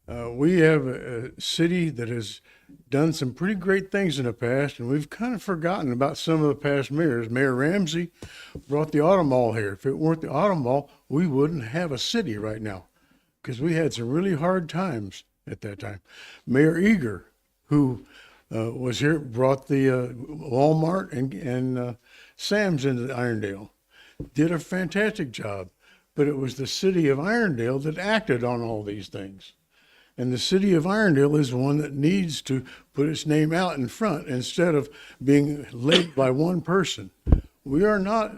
We have a city that has done some pretty great things in the past, and we've kind of forgotten about some of the past mayors. Mayor Ramsey brought the Auto Mall here. If it weren't the Auto Mall, we wouldn't have a city right now, because we had some really hard times at that time. Mayor Eager, who was here, brought the Walmart and Sam's into Irondale. Did a fantastic job, but it was the city of Irondale that acted on all these things. And the city of Irondale is one that needs to put its name out in front instead of being led by one person. We are not,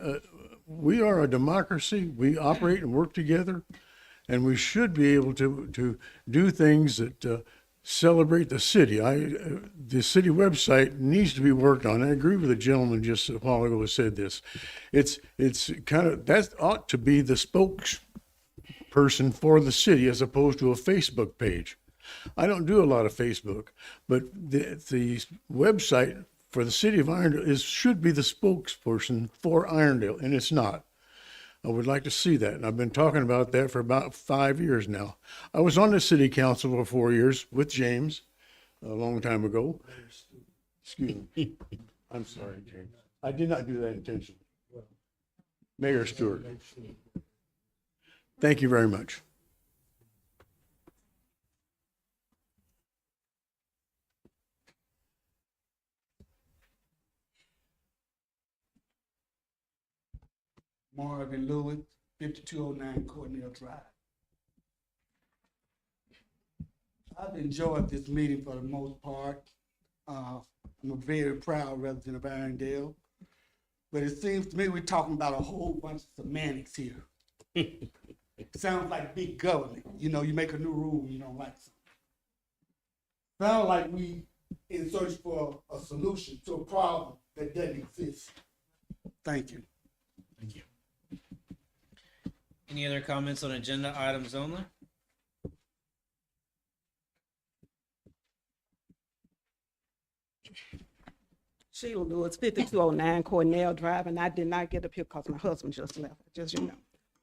we are a democracy. We operate and work together, and we should be able to do things that celebrate the city. The city website needs to be worked on. I agree with the gentleman just a while ago who said this. It's kind of, that ought to be the spokesperson for the city as opposed to a Facebook page. I don't do a lot of Facebook, but the website for the city of Irondale should be the spokesperson for Irondale, and it's not. I would like to see that, and I've been talking about that for about 5 years now. I was on the city council for 4 years with James a long time ago. Excuse me. I'm sorry, James. I did not do that intentionally. Mayor Stewart. Thank you very much. Marvin Lewis, 5209 Cornell Drive. I've enjoyed this meeting for the most part. I'm a very proud resident of Irondale, but it seems to me we're talking about a whole bunch of semantics here. It sounds like big government. You make a new rule, you don't like something. Sounds like we in search for a solution to a problem that doesn't exist. Thank you. Thank you. Any other comments on agenda items only? Sheila Lewis, 5209 Cornell Drive, and I did not get up here because my husband just left, just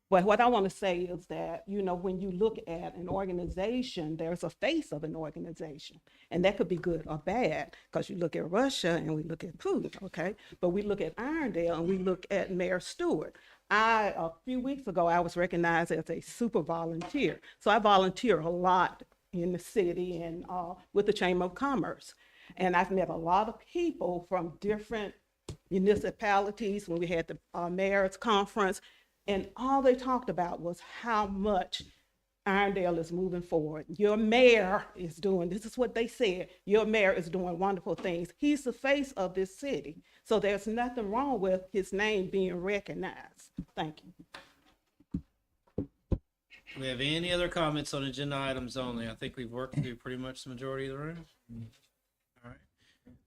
But what I want to say is that, when you look at an organization, there's a face of an organization, and that could be good or bad, because you look at Russia and we look at Putin, okay? But we look at Irondale and we look at Mayor Stewart. A few weeks ago, I was recognized as a super volunteer. So I volunteer a lot in the city and with the Chamber of Commerce. And I've met a lot of people from different municipalities when we had the mayor's conference. And all they talked about was how much Irondale is moving forward. Your mayor is doing, this is what they said, your mayor is doing wonderful things. He's the face of this city. So there's nothing wrong with his name being recognized. Thank you. Do we have any other comments on agenda items only? I think we've worked through pretty much the majority of the room. All right.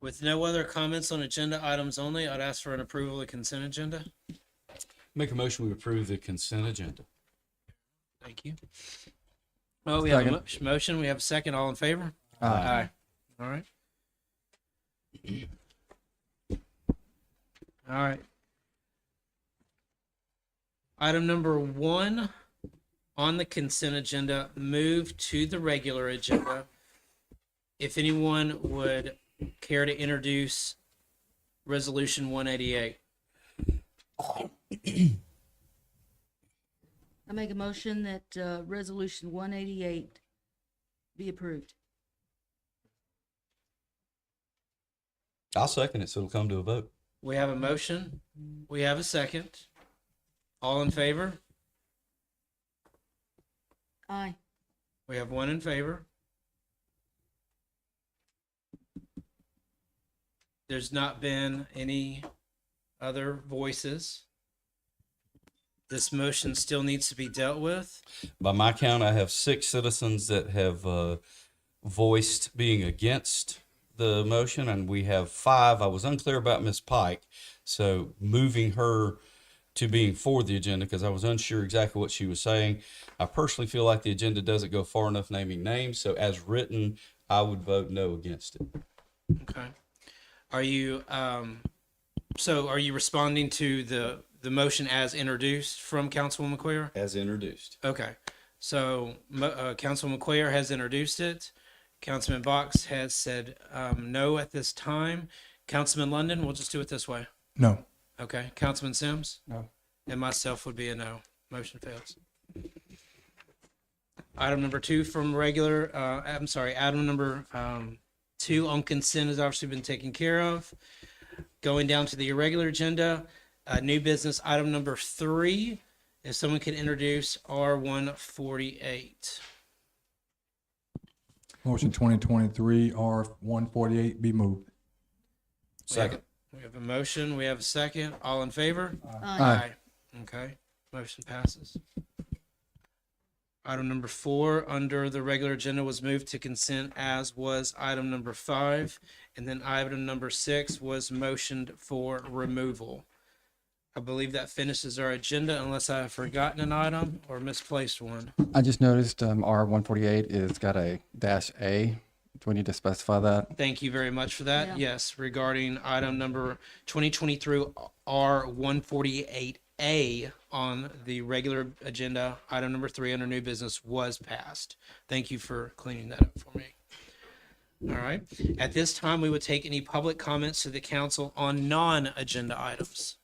With no other comments on agenda items only, I'd ask for an approval of the consent agenda. Make a motion, we approve the consent agenda. Thank you. Well, we have a Second. motion. We have a second. All in favor? Aye. All right. All right. Item number 1 on the consent agenda, move to the regular agenda. If anyone would care to introduce Resolution 188. I make a motion that Resolution 188 be approved. I'll second it, so it'll come to a vote. We have a motion. We have a second. All in favor? Aye. We have 1 in favor. There's not been any other voices. This motion still needs to be dealt with. By my count, I have 6 citizens that have voiced being against the motion, and we have 5. I was unclear about Ms. Pike, so moving her to being for the agenda because I was unsure exactly what she was saying. I personally feel like the agenda doesn't go far enough naming names, so as written, I would vote no against it. Okay. Are you are you responding to the motion as introduced from Councilwoman McQuarrie? As introduced. Okay. So Councilwoman McQuarrie has introduced it. Councilman Box has said no at this time. Councilman London, we'll just do it this way. No. Okay. Councilman Sims? No. And myself would be a no. Motion fails. Item number 2 from regular, item number 2 on consent has obviously been taken care of. Going down to the irregular agenda, new business item number 3, if someone can introduce R148. Motion 2023 R148 be moved. Second. We have a motion, we have a second. All in favor? Aye. Okay, motion passes. Item number 4 under the regular agenda was moved to consent, as was item number 5. And then item number 6 was motioned for removal. I believe that finishes our agenda unless I have forgotten an item or misplaced one. I just noticed R148 is got a -A. Do we need to specify that? Thank you very much for that. Yeah. Yes, regarding item number 2023 R148A on the regular agenda, item number 3 under new business was passed. Thank you for cleaning that up for me. All right. At this time, we would take any public comments to the council on non-agenda items.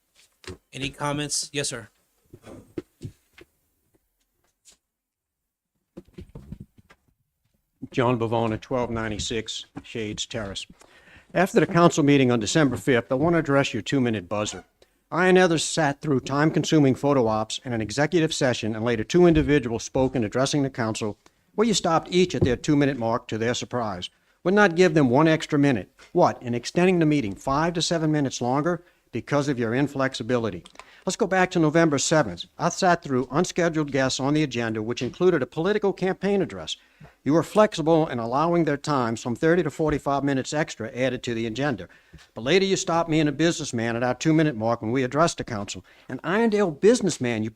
Any comments? Yes, sir. John Bavona, 1296 Shades Terrace. After the council meeting on December 5th, I want to address your 2-minute buzzer. I and others sat through time-consuming photo ops and an executive session, and later 2 individuals spoke in addressing the council, where you stopped each at their 2-minute mark to their surprise. Would not give them 1 extra minute. What, in extending the meeting 5 to 7 minutes longer? Because of your inflexibility. Let's go back to November 7th. I sat through unscheduled guests on the agenda, which included a political campaign address. You were flexible in allowing their time, some 30 to 45 minutes extra added to the agenda. But later you stopped me and a businessman at our 2-minute mark when we addressed the council. An Irondale businessman you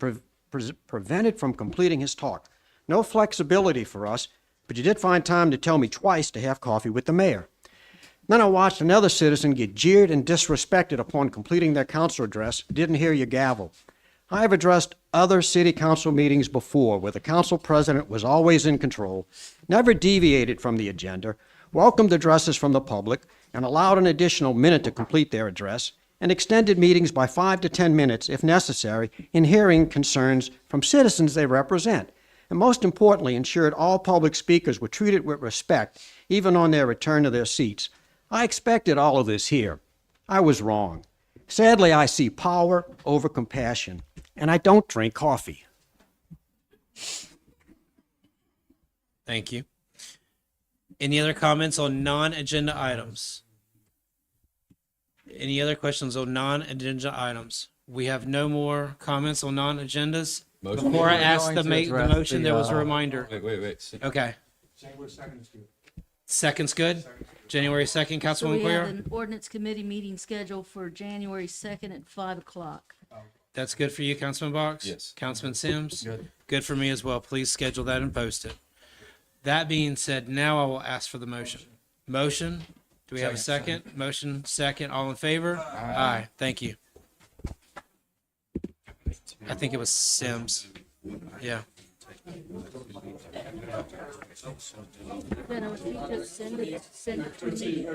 prevented from completing his talk. No flexibility for us, but you did find time to tell me twice to have coffee with the mayor. Then I watched another citizen get jeered and disrespected upon completing their council address, didn't hear your gavel. I have addressed other city council meetings before where the council president was always in control, never deviated from the agenda, welcomed addresses from the public, and allowed an additional minute to complete their address, and extended meetings by 5 to 10 minutes if necessary in hearing concerns from citizens they represent. And most importantly, ensured all public speakers were treated with respect, even on their return to their seats. I expected all of this here. I was wrong. Sadly, I see power over compassion, and I don't drink coffee. Thank you. Any other comments on non-agenda items? Any other questions on non-agenda items? We have no more comments on non-agendas. Motion. Before I We're ask going the to the address motion, the, there was a uh, reminder. Wait. Okay. January 2nd is good. Second's good? January 2nd, So Councilwoman we have Queer? an ordinance committee meeting scheduled for January 2nd at 5 o'clock. That's good for you, Councilman Box? Yes. Councilman Sims? Good. Good for me as well. Please schedule that and post it. That being said, now I will ask for the motion. Motion? Do we have a second? Motion, second. All in favor? Aye. Thank you. I think it was Sims. Yeah. Then if you just send it to me.